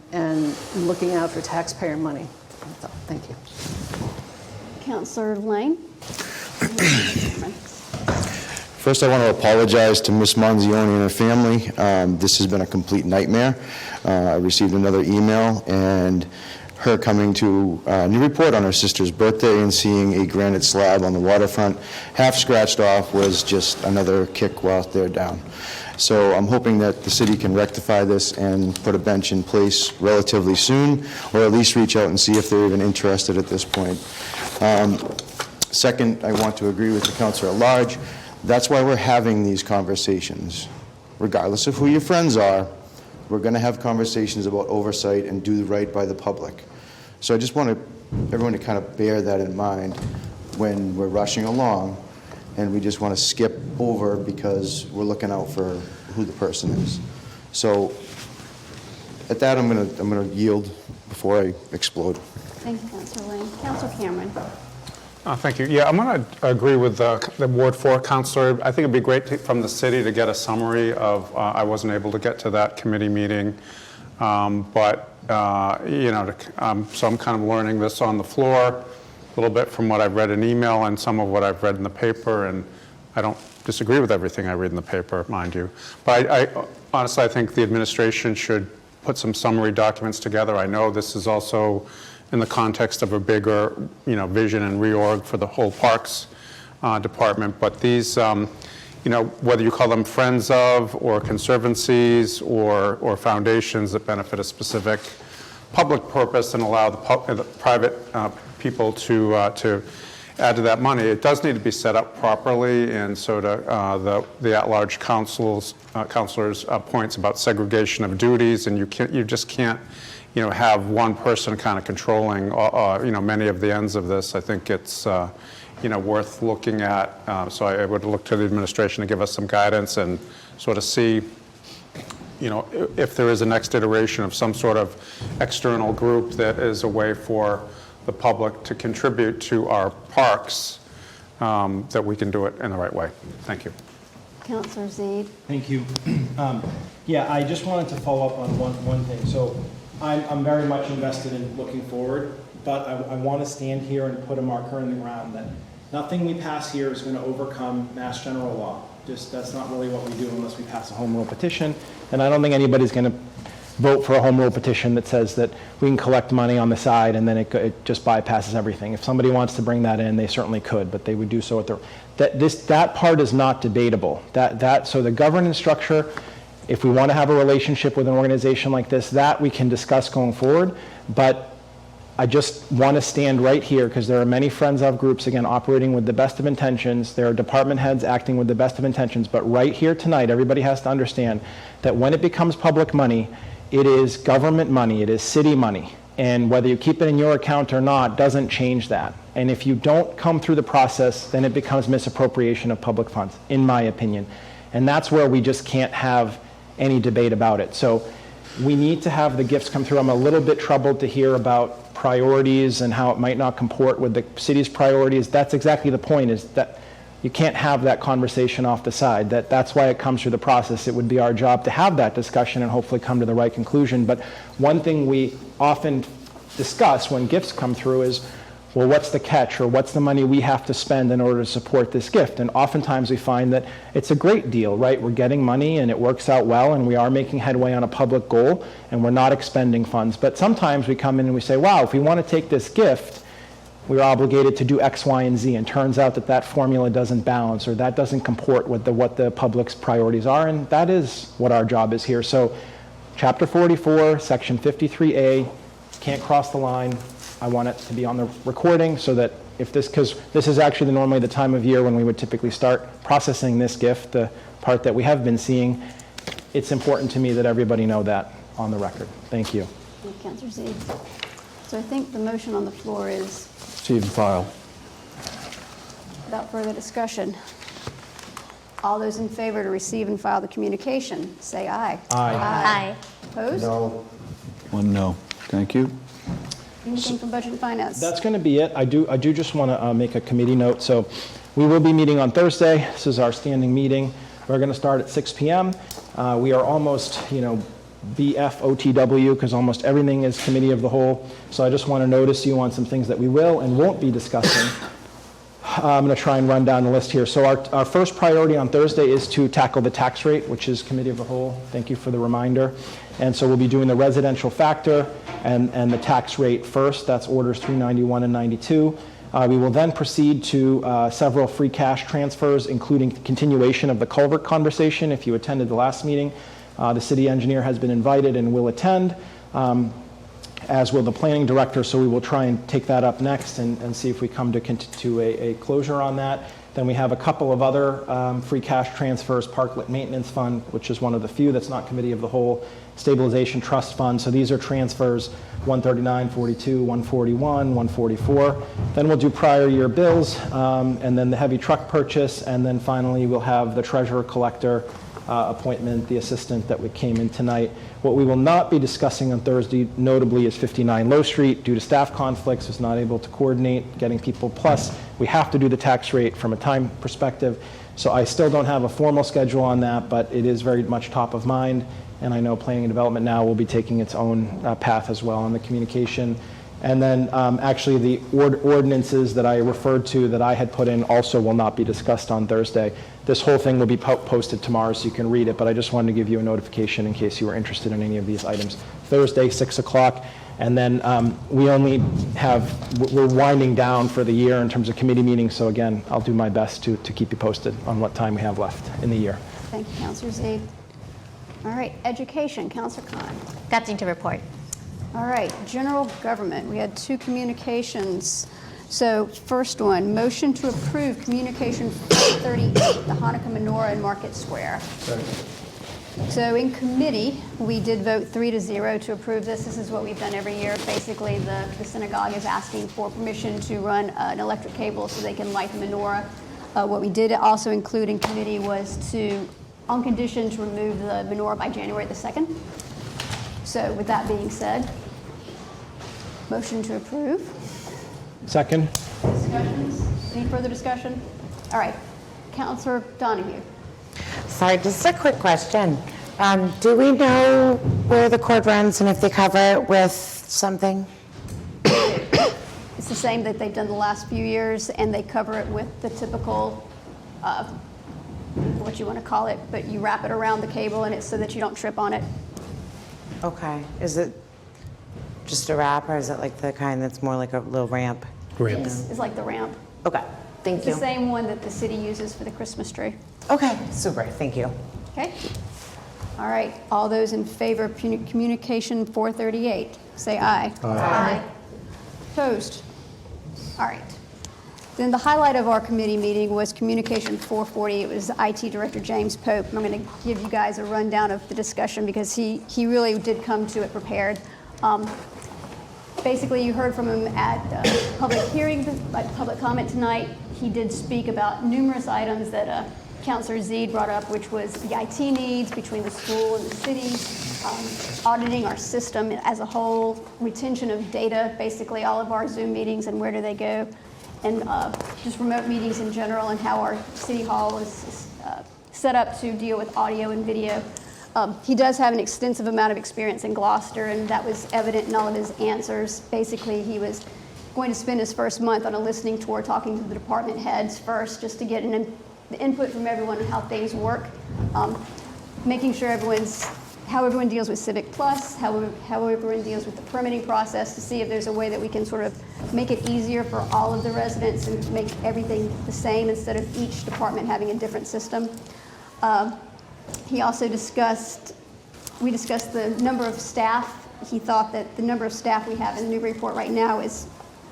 looking out for taxpayer money. So, thank you. Councilor Lane. First, I want to apologize to Ms. Manzioni and her family. This has been a complete nightmare. I received another email, and her coming to Newburyport on her sister's birthday and seeing a granite slab on the waterfront half scratched off was just another kick while they're down. So I'm hoping that the city can rectify this and put a bench in place relatively soon, or at least reach out and see if they're even interested at this point. Second, I want to agree with the councilor at large. That's why we're having these conversations. Regardless of who your friends are, we're going to have conversations about oversight and do right by the public. So I just want everyone to kind of bear that in mind when we're rushing along and we just want to skip over because we're looking out for who the person is. So at that, I'm going to yield before I explode. Thank you, Councilor Lane. Councilor Cameron. Thank you. Yeah, I'm going to agree with the Ward 4 councilor. I think it'd be great from the city to get a summary of, I wasn't able to get to that committee meeting, but, so I'm kind of learning this on the floor, a little bit from what I've read in email and some of what I've read in the paper, and I don't disagree with everything I read in the paper, mind you. But I honestly, I think the administration should put some summary documents together. I know this is also in the context of a bigger, vision and reorg for the whole Parks Department. But these, whether you call them friends of, or conservancies, or foundations that benefit a specific public purpose and allow the private people to add to that money, it does need to be set up properly. And so to the at-large councilors' points about segregation of duties, and you just can't have one person kind of controlling, many of the ends of this. I think it's, worth looking at. So I would look to the administration to give us some guidance and sort of see, if there is a next iteration of some sort of external group that is a way for the public to contribute to our parks, that we can do it in the right way. Thank you. Councilor Zaid. Thank you. Yeah, I just wanted to follow up on one thing. So I'm very much invested in looking forward, but I want to stand here and put a marker in the ground that nothing we pass here is going to overcome Mass General Law. That's not really what we do unless we pass a home rule petition. And I don't think anybody's going to vote for a home rule petition that says that we can collect money on the side and then it just bypasses everything. If somebody wants to bring that in, they certainly could, but they would do so at that part is not debatable. So the governance structure, if we want to have a relationship with an organization like this, that we can discuss going forward. But I just want to stand right here because there are many friends of groups, again, operating with the best of intentions. There are department heads acting with the best of intentions. But right here tonight, everybody has to understand that when it becomes public money, it is government money, it is city money. And whether you keep it in your account or not doesn't change that. And if you don't come through the process, then it becomes misappropriation of public funds, in my opinion. And that's where we just can't have any debate about it. So we need to have the gifts come through. I'm a little bit troubled to hear about priorities and how it might not comport with the city's priorities. That's exactly the point, is that you can't have that conversation off the side. That's why it comes through the process. It would be our job to have that discussion and hopefully come to the right conclusion. But one thing we often discuss when gifts come through is, well, what's the catch, or what's the money we have to spend in order to support this gift? And oftentimes we find that it's a great deal, right? We're getting money and it works out well and we are making headway on a public goal and we're not expending funds. But sometimes we come in and we say, wow, if we want to take this gift, we're obligated to do X, Y, and Z. And turns out that formula doesn't balance, or that doesn't comport with what the public's priorities are. And that is what our job is here. So Chapter 44, Section 53A, can't cross the line. I want it to be on the recording so that because this is actually normally the time of year when we would typically start processing this gift, the part that we have been seeing, it's important to me that everybody know that on the record. Thank you. Thank you, Councilor Zaid. So I think the motion on the floor is, Receive and file. without further discussion, all those in favor to receive and file the communication, say aye. Aye. Aye. Opposed? No. One no. Thank you. Anything from Budget and Finance? That's going to be it. I do just want to make a committee note. So we will be meeting on Thursday. This is our standing meeting. We're going to start at 6 p.m. We are almost, BFOTW, because almost everything is committee of the whole. So I just want to notice you on some things that we will and won't be discussing. I'm going to try and run down the list here. So our first priority on Thursday is to tackle the tax rate, which is Committee of the Whole. Thank you for the reminder. And so we'll be doing the residential factor and the tax rate first. That's orders 391 and 92. We will then proceed to several free cash transfers, including continuation of the culvert conversation. If you attended the last meeting, the city engineer has been invited and will attend, as will the planning director, so we will try and take that up next and see if we come to a closure on that. Then we have a couple of other free cash transfers, Parklet Maintenance Fund, which is one of the few that's not Committee of the Whole, Stabilization Trust Fund. So these are transfers 139, 42, 141, 144. Then we'll do prior year bills, and then the heavy truck purchase, and then finally we'll have the treasurer collector appointment, the assistant that we came in tonight. What we will not be discussing on Thursday, notably, is 59 Low Street. Due to staff conflicts, was not able to coordinate getting people. Plus, we have to do the tax rate from a time perspective. So I still don't have a formal schedule on that, but it is very much top of mind. And I know Planning and Development now will be taking its own path as well on the communication. And then actually the ordinances that I referred to that I had put in also will not be discussed on Thursday. This whole thing will be posted tomorrow so you can read it, but I just wanted to give you a notification in case you were interested in any of these items. Thursday, 6 o'clock, and then we're winding down for the year in terms of committee meetings, so again, I'll do my best to keep you posted on what time we have left in the year. Thank you, Councilor Zaid. All right, education, Councilor Khan. Nothing to report. All right, general government, we had 2 communications. So first one, motion to approve communication 438, the Hanukkah menorah in Market Square. So in committee, we did vote 3-0 to approve this. This is what we've done every year. Basically, the synagogue is asking for permission to run an electric cable so they can light the menorah. What we did also include in committee was on condition to remove the menorah by January the 2nd. So with that being said, motion to approve. Second. Discussions? Any further discussion? All right. Councilor Donahue. Sorry, just a quick question. Do we know where the cord runs and if they cover it with something? It's the same that they've done the last few years, and they cover it with the typical, what you want to call it, but you wrap it around the cable and it's so that you don't trip on it. Okay. Is it just a wrap, or is it like the kind that's more like a little ramp? Ramp. It's like the ramp. Okay. Thank It's you. the same one that the city uses for the Christmas tree. Okay. Super. Thank you. Okay? All right. All those in favor of communication 438, say aye. Aye. Opposed? All right. Then the highlight of our committee meeting was communication 440. It was IT Director James Pope. I'm going to give you guys a rundown of the discussion because he really did come to it prepared. Basically, you heard from him at public hearing, public comment tonight. He did speak about numerous items that Councilor Zeid brought up, which was the IT needs between the school and the city, auditing our system as a whole, retention of data, basically all of our Zoom meetings and where do they go, and just remote meetings in general and how our city hall is set up to deal with audio and video. He does have an extensive amount of experience in Gloucester, and that was evident in all of his answers. Basically, he was going to spend his first month on a listening tour talking to the department heads first, just to get the input from everyone on how things work, making sure how everyone deals with Civic Plus, how everyone deals with the permitting process, to see if there's a way that we can sort of make it easier for all of the residents and make everything the same instead of each department having a different system. He also discussed the number of staff. He thought that the number of staff we have in Newburyport right now is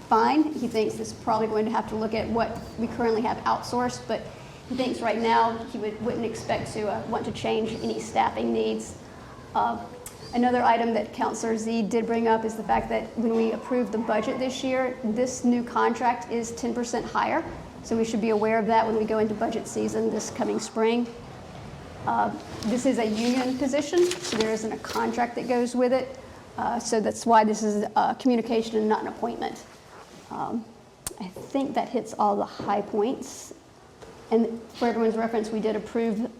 fine. He thinks this is probably going to have to look at what we currently have outsourced, but he thinks right now he wouldn't expect to want to change any staffing needs. Another item that Councilor Z did bring up is the fact that when we approved the budget this year, this new contract is 10% higher, so we should be aware of that when we go into budget season this coming spring. This is a union position, so there isn't a contract that goes with it. So that's why this is a communication and not an appointment. I think that hits all the high points. And for everyone's reference, we did approve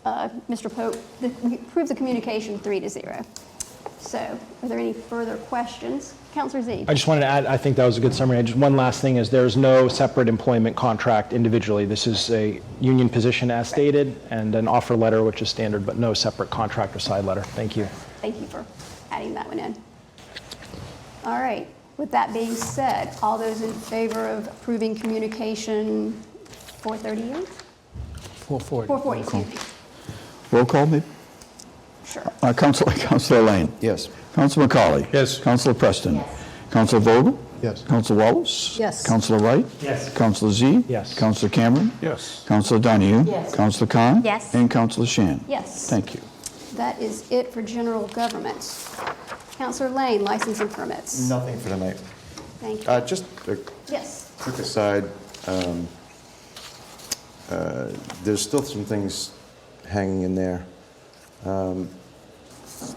Mr. Pope. We approved the communication 3-0. So, are there any further questions? Counselor Z? I just wanted to add, I think that was a good summary. One last thing is there's no separate employment contract individually. This is a union position as stated and an offer letter, which is standard, but no separate contract or side letter. Thank you. Thank you for adding that one in. All right. With that being said, all those in favor of approving communication 438? 440, excuse me. Roll call, maybe? Sure. Councilor Lane? Yes. Councilor McCauley? Yes. Councilor Preston? Councilor Vogel? Yes. Councilor Wallace? Yes. Councilor Wright? Yes. Councilor Z? Yes. Councilor Cameron? Yes. Councilor Donahue? Yes. Councilor Khan? Yes. And Councilor Shan? Yes. Thank you. That is it for general government. Counselor Lane, license and permits. Nothing for tonight. Thank you. Just a Yes. quick aside, there's still some things hanging in there.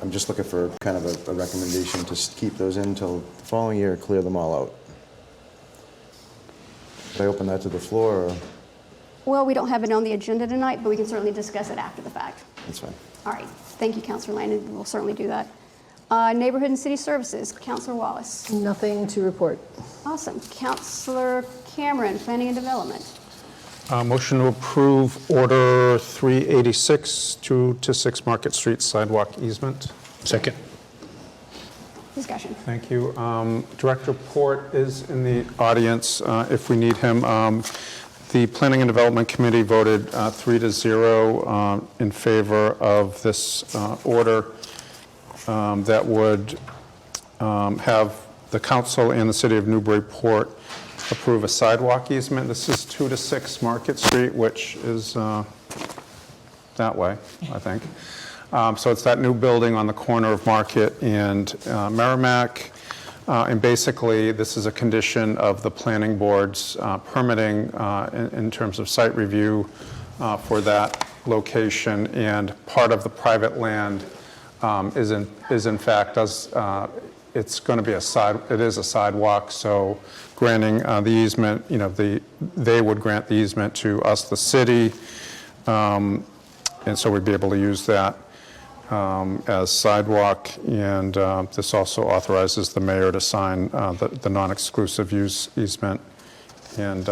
I'm just looking for kind of a recommendation to keep those in until the following year, clear them all out. Should I open that to the floor, or Well, we don't have it on the agenda tonight, but we can certainly discuss it after the fact. that's fine? All right. Thank you, Counselor Lane, and we'll certainly do that. Neighborhood and City Services, Counselor Wallace. Nothing to report. Awesome. Counselor Cameron, Planning and Development. Motion to approve Order 386, 2 to 6 Market Street sidewalk easement. Second. Discussion. Thank you. Director Port is in the audience if we need him. The Planning and Development Committee voted 3-0 in favor of this order that would have the council and the city of Newburyport approve a sidewalk easement. This is 2 to 6 Market Street, which is that way, I think. So it's that new building on the corner of Market and Merrimack. And basically, this is a condition of the planning board's permitting in terms of site review for that location. And part of the private land is in fact, it's going to be it is a sidewalk, so granting the easement, they would grant the easement to us, the city, and so we'd be able to use that as sidewalk, and this also authorizes the mayor to sign the non-exclusive use easement, and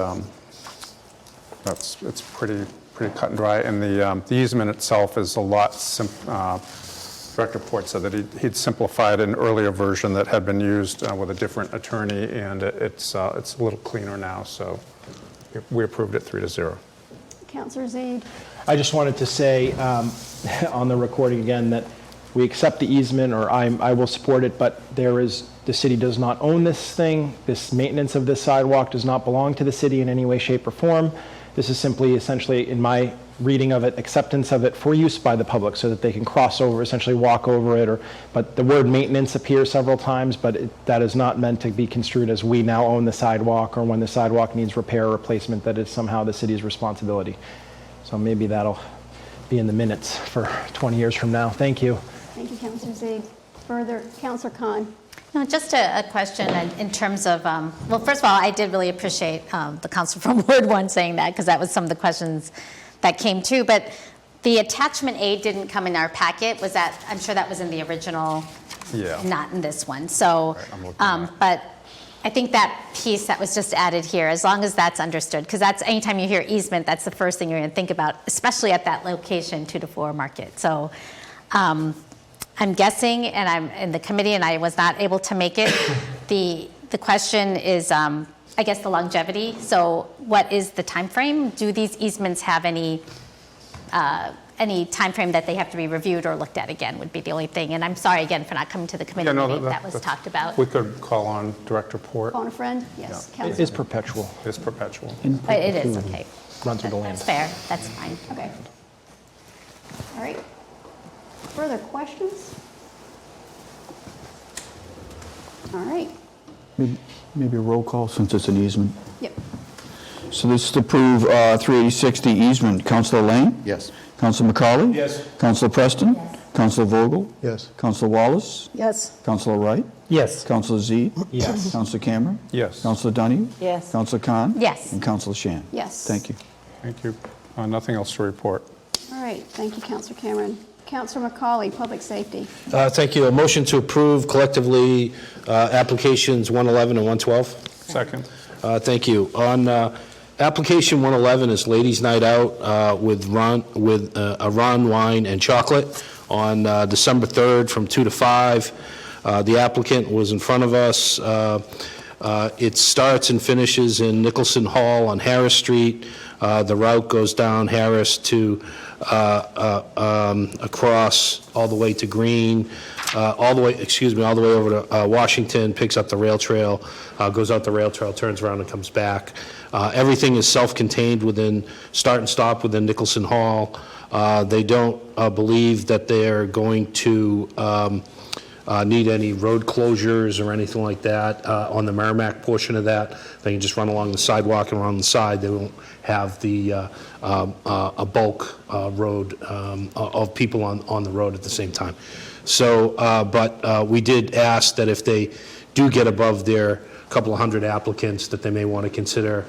it's pretty cut and dry, and the easement itself is a lot Director Port said that he'd simplified an earlier version that had been used with a different attorney, and it's a little cleaner now, so we approved it 3-0. Counselor Zaid. I just wanted to say on the recording again that we accept the easement, or I will support it, but the city does not own this thing. This maintenance of this sidewalk does not belong to the city in any way, shape, or form. This is simply, essentially, in my reading of it, acceptance of it for use by the public so that they can cross over, essentially walk over it. But the word maintenance appears several times, but that is not meant to be construed as we now own the sidewalk, or when the sidewalk needs repair or replacement, that is somehow the city's responsibility. So maybe that'll be in the minutes for 20 years from now. Thank you. Thank you, Counselor Zaid. Further, Counselor Khan. No, just a question in terms of, well, first of all, I did really appreciate the council from Ward 1 saying that, because that was some of the questions that came too. But the attachment A didn't come in our packet. Was that, I'm sure that was in the original, not in this one. So, but I think that piece that was just added here, as long as that's understood, because that's, anytime you hear easement, that's the first thing you're going to think about, especially at that location, 2 to 4 Market. So I'm guessing, and I'm in the committee, and I was not able to make it. The question is, I guess, the longevity. So what is the time frame? Do these easements have any time frame that they have to be reviewed or looked at again, would be the only thing. And I'm sorry again for not coming to the committee meeting that was talked about. We could call on Director Port. Phone a friend? Yes. Yeah. It is perpetual. It's perpetual. It is, okay. Runs with the land. That's fair, that's fine. Okay. All right. Further questions? All right. Maybe a roll call since it's an easement. Yep. So this is to approve 386, the easement. Councilor Lane? Yes. Councilor McCauley? Yes. Councilor Preston? Yes. Councilor Vogel? Yes. Councilor Wallace? Yes. Councilor Wright? Yes. Councilor Z? Yes. Councilor Cameron? Yes. Councilor Donahue? Yes. Councilor Khan? Yes. And Councilor Shan? Yes. Thank you. Thank you. Nothing else to report. All right. Thank you, Counselor Cameron. Councilor McCauley, Public Safety. Thank you. A motion to approve collectively applications 111 and 112. Second. Thank you. On application 111 is Ladies Night Out with a run, wine, and chocolate on December 3rd from 2 to 5. The applicant was in front of us. It starts and finishes in Nicholson Hall on Harris Street. The route goes down Harris to across all the way to Green, all the way over to Washington, picks up the rail trail, goes out the rail trail, turns around and comes back. Everything is self-contained within, start and stop within Nicholson Hall. They don't believe that they're going to need any road closures or anything like that on the Merrimack portion of that. They can just run along the sidewalk and around the side. They won't have the a bulk road of people on the road at the same time. So, but we did ask that if they do get above their couple of hundred applicants, that they may want to consider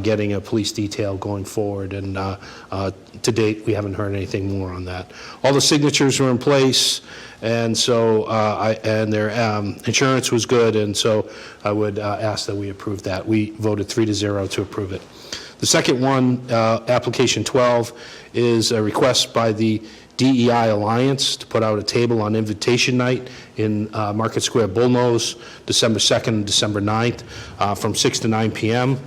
getting a police detail going forward. And to date, we haven't heard anything more on that. All the signatures were in place, and so and their insurance was good, and so I would ask that we approve that. We voted 3-0 to approve it. The second one, application 12, is a request by the DEI Alliance to put out a table on invitation night in Market Square Bullnose, December 2nd and December 9th, from 6 to 9 p.m.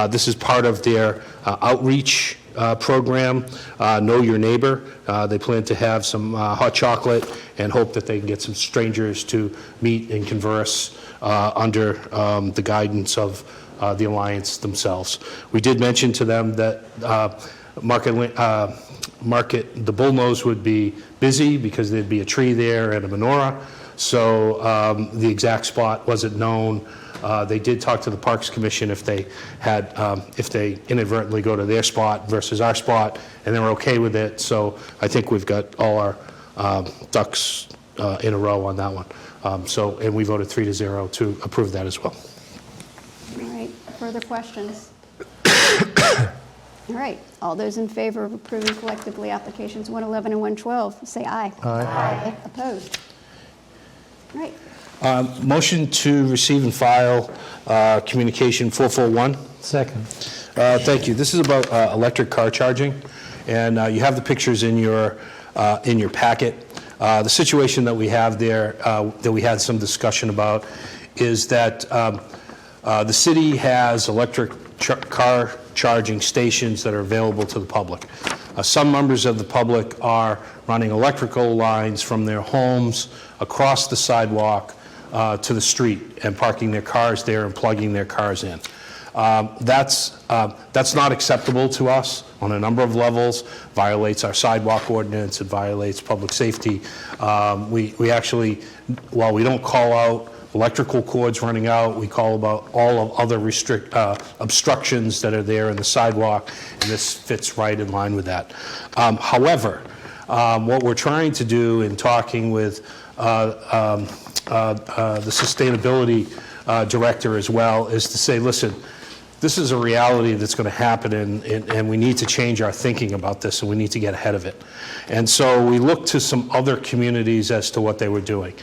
This is part of their outreach program, Know Your Neighbor. They plan to have some hot chocolate and hope that they can get some strangers to meet and converse under the guidance of the Alliance themselves. We did mention to them that the Bullnose would be busy because there'd be a tree there and a menorah. So the exact spot wasn't known. They did talk to the Parks Commission if they had, if they inadvertently go to their spot versus our spot, and they were okay with it. So I think we've got all our ducks in a row on that one. And we voted 3-0 to approve that as well. All right, further questions? All right, all those in favor of approving collectively applications 111 and 112, say aye. Aye. Opposed? All right. Motion to receive and file communication 441. Second. Thank you. This is about electric car charging, and you have the pictures in your packet. The situation that we have there, that we had some discussion about, is that the city has electric car charging stations that are available to the public. Some members of the public are running electrical lines from their homes across the sidewalk to the street and parking their cars there and plugging their cars in. That's not acceptable to us on a number of levels. Violates our sidewalk ordinance. It violates public safety. We actually, while we don't call out electrical cords running out, we call about all of other obstructions that are there in the sidewalk, and this fits right in line with that. However, what we're trying to do in talking with the sustainability director as well is to say, listen, this is a reality that's going to happen, and we need to change our thinking about this, and we need to get ahead of it. And so we looked to some other communities as to what they were doing.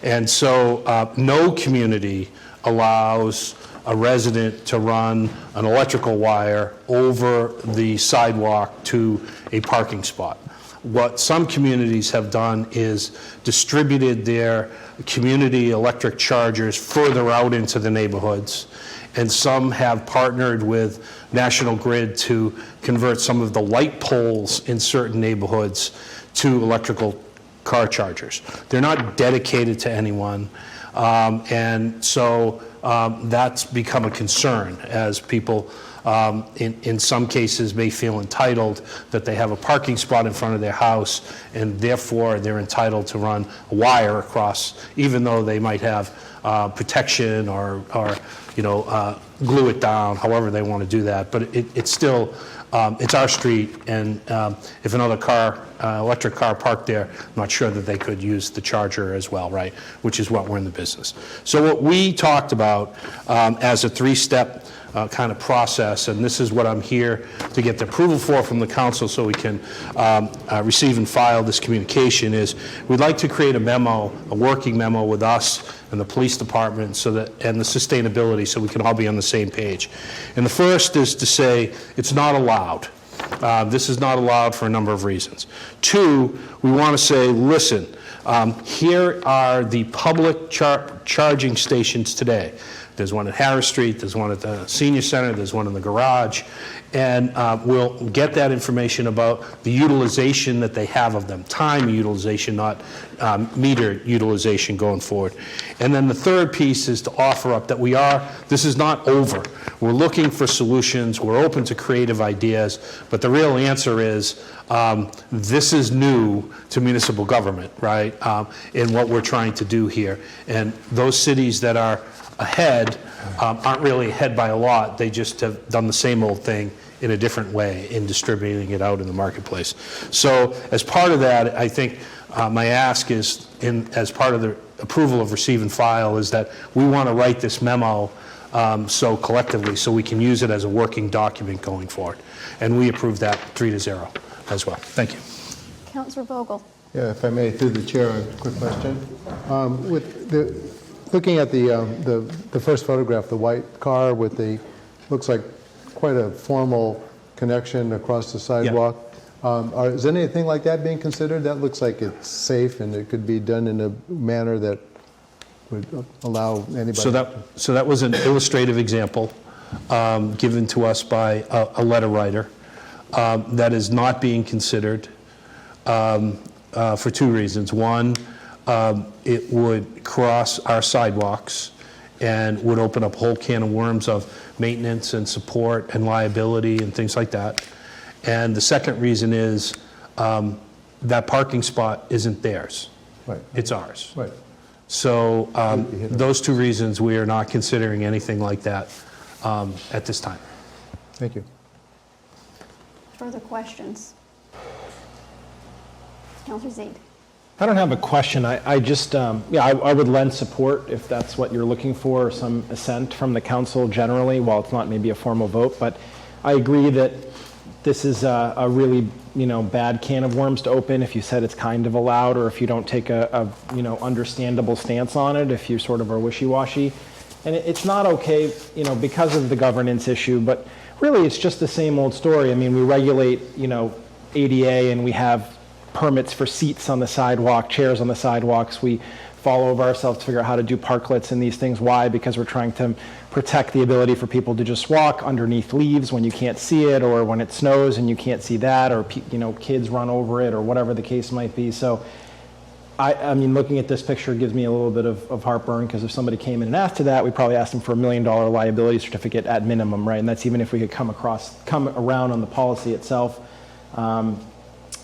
And so no community allows a resident to run an electrical wire over the sidewalk to a parking spot. What some communities have done is distributed their community electric chargers further out into the neighborhoods, and some have partnered with National Grid to convert some of the light poles in certain neighborhoods to electrical car chargers. They're not dedicated to anyone, and so that's become a concern as people in some cases may feel entitled that they have a parking spot in front of their house, and therefore they're entitled to run a wire across, even though they might have protection or glue it down, however they want to do that. But it's still, it's our street, and if another car, electric car parked there, I'm not sure that they could use the charger as well, right? Which is what we're in the business. So what we talked about as a three-step kind of process, and this is what I'm here to get the approval for from the council so we can receive and file this communication, is we'd like to create a memo, a working memo with us and the police department so that, and the sustainability, so we can all be on the same page. And the first is to say it's not allowed. This is not allowed for a number of reasons. Two, we want to say, listen, here are the public charging stations today. There's one at Harris Street, there's one at the Senior Center, there's one in the garage, and we'll get that information about the utilization that they have of them, time utilization, not meter utilization going forward. And then the third piece is to offer up that this is not over. We're looking for solutions, we're open to creative ideas, but the real answer is this is new to municipal government, right, in what we're trying to do here. And those cities that are ahead aren't really ahead by a lot. They just have done the same old thing in a different way in distributing it out in the marketplace. So as part of that, I think my ask is, as part of the approval of receive and file, is that we want to write this memo so collectively so we can use it as a working document going forward. And we approve that 3-0 as well. Thank you. Councilor Vogel. Yeah, if I may, through the chair, a quick question. Looking at the first photograph, the white car with the, looks like quite a formal connection across the sidewalk. Is anything like that being considered? That looks like it's safe and it could be done in a manner that would allow anybody. So that was an illustrative example given to us by a letter writer that is not being considered for two reasons. One, it would cross our sidewalks and would open up a whole can of worms of maintenance and support and liability and things like that. And the second reason is that parking spot isn't theirs. Right. It's ours. Right. So those two reasons, we are not considering anything like that at this time. Thank you. Further questions? Councilor Zaid. I don't have a question. I just, I would lend support if that's what you're looking for, or some assent from the council generally, while it's not maybe a formal vote. But I agree that this is a really, bad can of worms to open if you said it's kind of allowed, or if you don't take a understandable stance on it, if you sort of are wishy-washy. And it's not okay, because of the governance issue, but really it's just the same old story. I mean, we regulate, ADA, and we have permits for seats on the sidewalk, chairs on the sidewalks. We fall over ourselves to figure out how to do parklets and these things. Why? Because we're trying to protect the ability for people to just walk underneath leaves when you can't see it, or when it snows and you can't see that, or kids run over it, or whatever the case might be. So I mean, looking at this picture gives me a little bit of heartburn, because if somebody came in and asked to that, we'd probably ask them for $1 million liability certificate at minimum, right? And that's even if we could come around on the policy itself.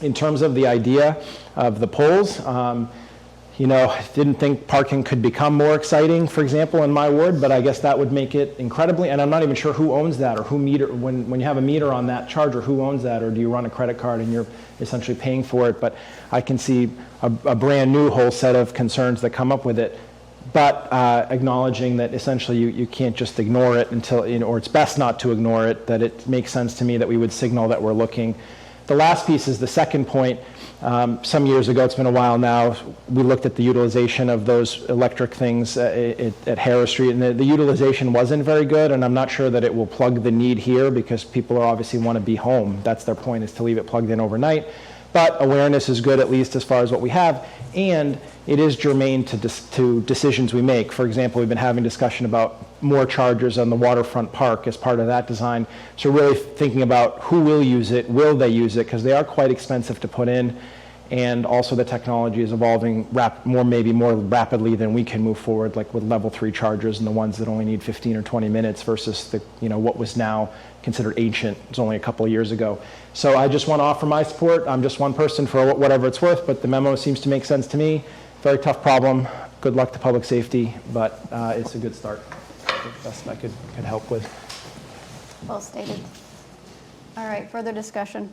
In terms of the idea of the polls, I didn't think parking could become more exciting, for example, in my ward, but I guess that would make it incredibly, and I'm not even sure who owns that, or who when you have a meter on that charger, who owns that, or do you run a credit card and you're essentially paying for it? But I can see a brand new whole set of concerns that come up with it, but acknowledging that essentially you can't just ignore it until, or it's best not to ignore it, that it makes sense to me that we would signal that we're looking. The last piece is the second point. Some years ago, it's been a while now, we looked at the utilization of those electric things at Harris Street, and the utilization wasn't very good, and I'm not sure that it will plug the need here, because people obviously want to be home. That's their point, is to leave it plugged in overnight. But awareness is good, at least as far as what we have, and it is germane to decisions we make. For example, we've been having discussion about more chargers on the waterfront park as part of that design. So really thinking about who will use it, will they use it, because they are quite expensive to put in, and also the technology is evolving maybe more rapidly than we can move forward, like with level 3 chargers and the ones that only need 15 or 20 minutes versus the what was now considered ancient. It's only a couple of years ago. So I just want to offer my support. I'm just one person for whatever it's worth, but the memo seems to make sense to me. Very tough problem. Good luck to public safety, but it's a good start. The best I could help with. Well stated. All right, further discussion.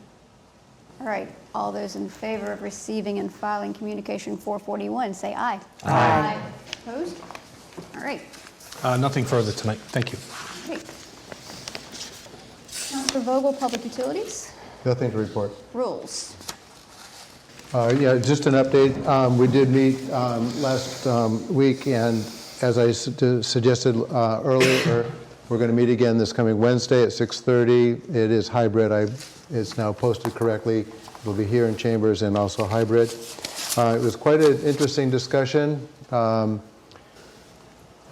All right, all those in favor of receiving and filing communication 441, say aye. Aye. Opposed? All right. Nothing further tonight. Thank you. Great. Counselor Vogel, Public Utilities. Nothing to report. Rules. Yeah, just an update. We did meet last week, and as I suggested earlier, we're going to meet again this coming Wednesday at 6:30. It is hybrid. It's now posted correctly. It'll be here in chambers and also hybrid. It was quite an interesting discussion.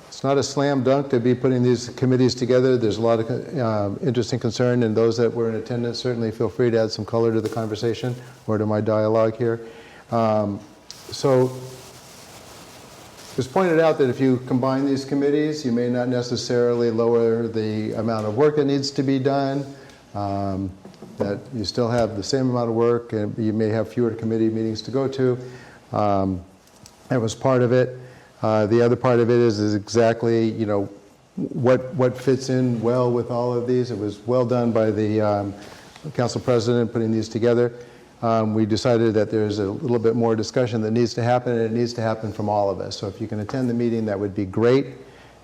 It's not a slam dunk to be putting these committees together. There's a lot of interesting concern, and those that were in attendance certainly feel free to add some color to the conversation or to my dialogue here. So it was pointed out that if you combine these committees, you may not necessarily lower the amount of work that needs to be done, that you still have the same amount of work, and you may have fewer committee meetings to go to. That was part of it. The other part of it is exactly, you know, what fits in well with all of these. It was well done by the council president putting these together. We decided that there's a little bit more discussion that needs to happen, and it needs to happen from all of us. So if you can attend the meeting, that would be great.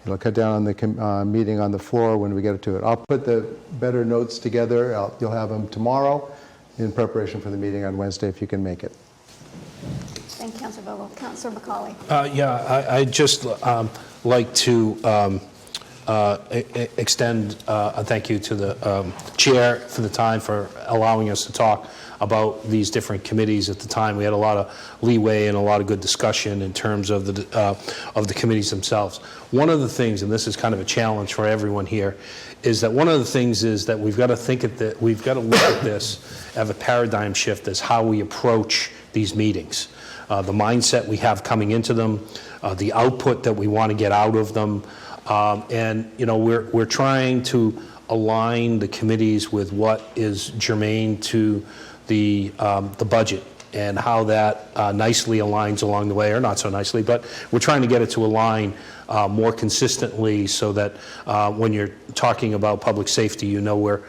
It'll cut down on the meeting on the floor when we get to it. I'll put the better notes together. You'll have them tomorrow in preparation for the meeting on Wednesday if you can make it. Thank you, Councilor Vogel. Councilor McCauley. I'd just like to extend a thank you to the chair for the time for allowing us to talk about these different committees. At the time, we had a lot of leeway and a lot of good discussion in terms of the committees themselves. One of the things, and this is kind of a challenge for everyone here, is that one of the things is that we've got to think at that we've got to look at this, have a paradigm shift as how we approach these meetings. The mindset we have coming into them, the output that we want to get out of them, and you know we're trying to align the committees with what is germane to the budget and how that nicely aligns along the way, or not so nicely, but we're trying to get it to align more consistently so that when you're talking about public safety, you know where,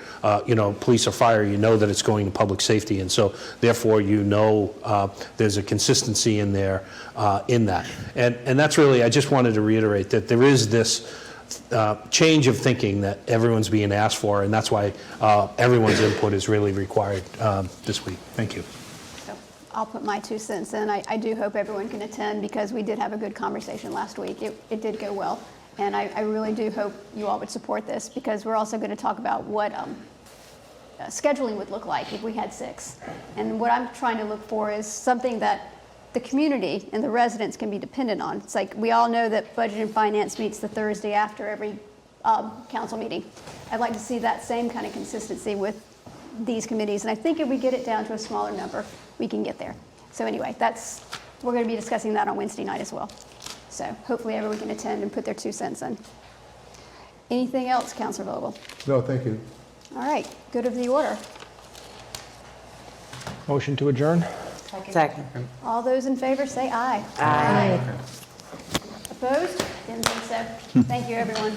you know, police or fire, you know that it's going to public safety. And so therefore, you know, there's a consistency in there in that. And that's really, I just wanted to reiterate that there is this change of thinking that everyone's being asked for, and that's why everyone's input is really required this week. Thank you. I'll put my 2 cents in. I do hope everyone can attend because we did have a good conversation last week. It did go well. And I really do hope you all would support this because we're also going to talk about what scheduling would look like if we had 6. And what I'm trying to look for is something that the community and the residents can be dependent on. It's like we all know that Budget and Finance meets the Thursday after every council meeting. I'd like to see that same kind of consistency with these committees. And I think if we get it down to a smaller number, we can get there. So anyway, we're going to be discussing that on Wednesday night as well. So hopefully everyone can attend and put their 2 cents in. Anything else, Councilor Vogel? No, thank you. All right, good of the order. Motion to adjourn? Second. All those in favor say aye. Aye. Opposed? Didn't think so. Thank you, everyone.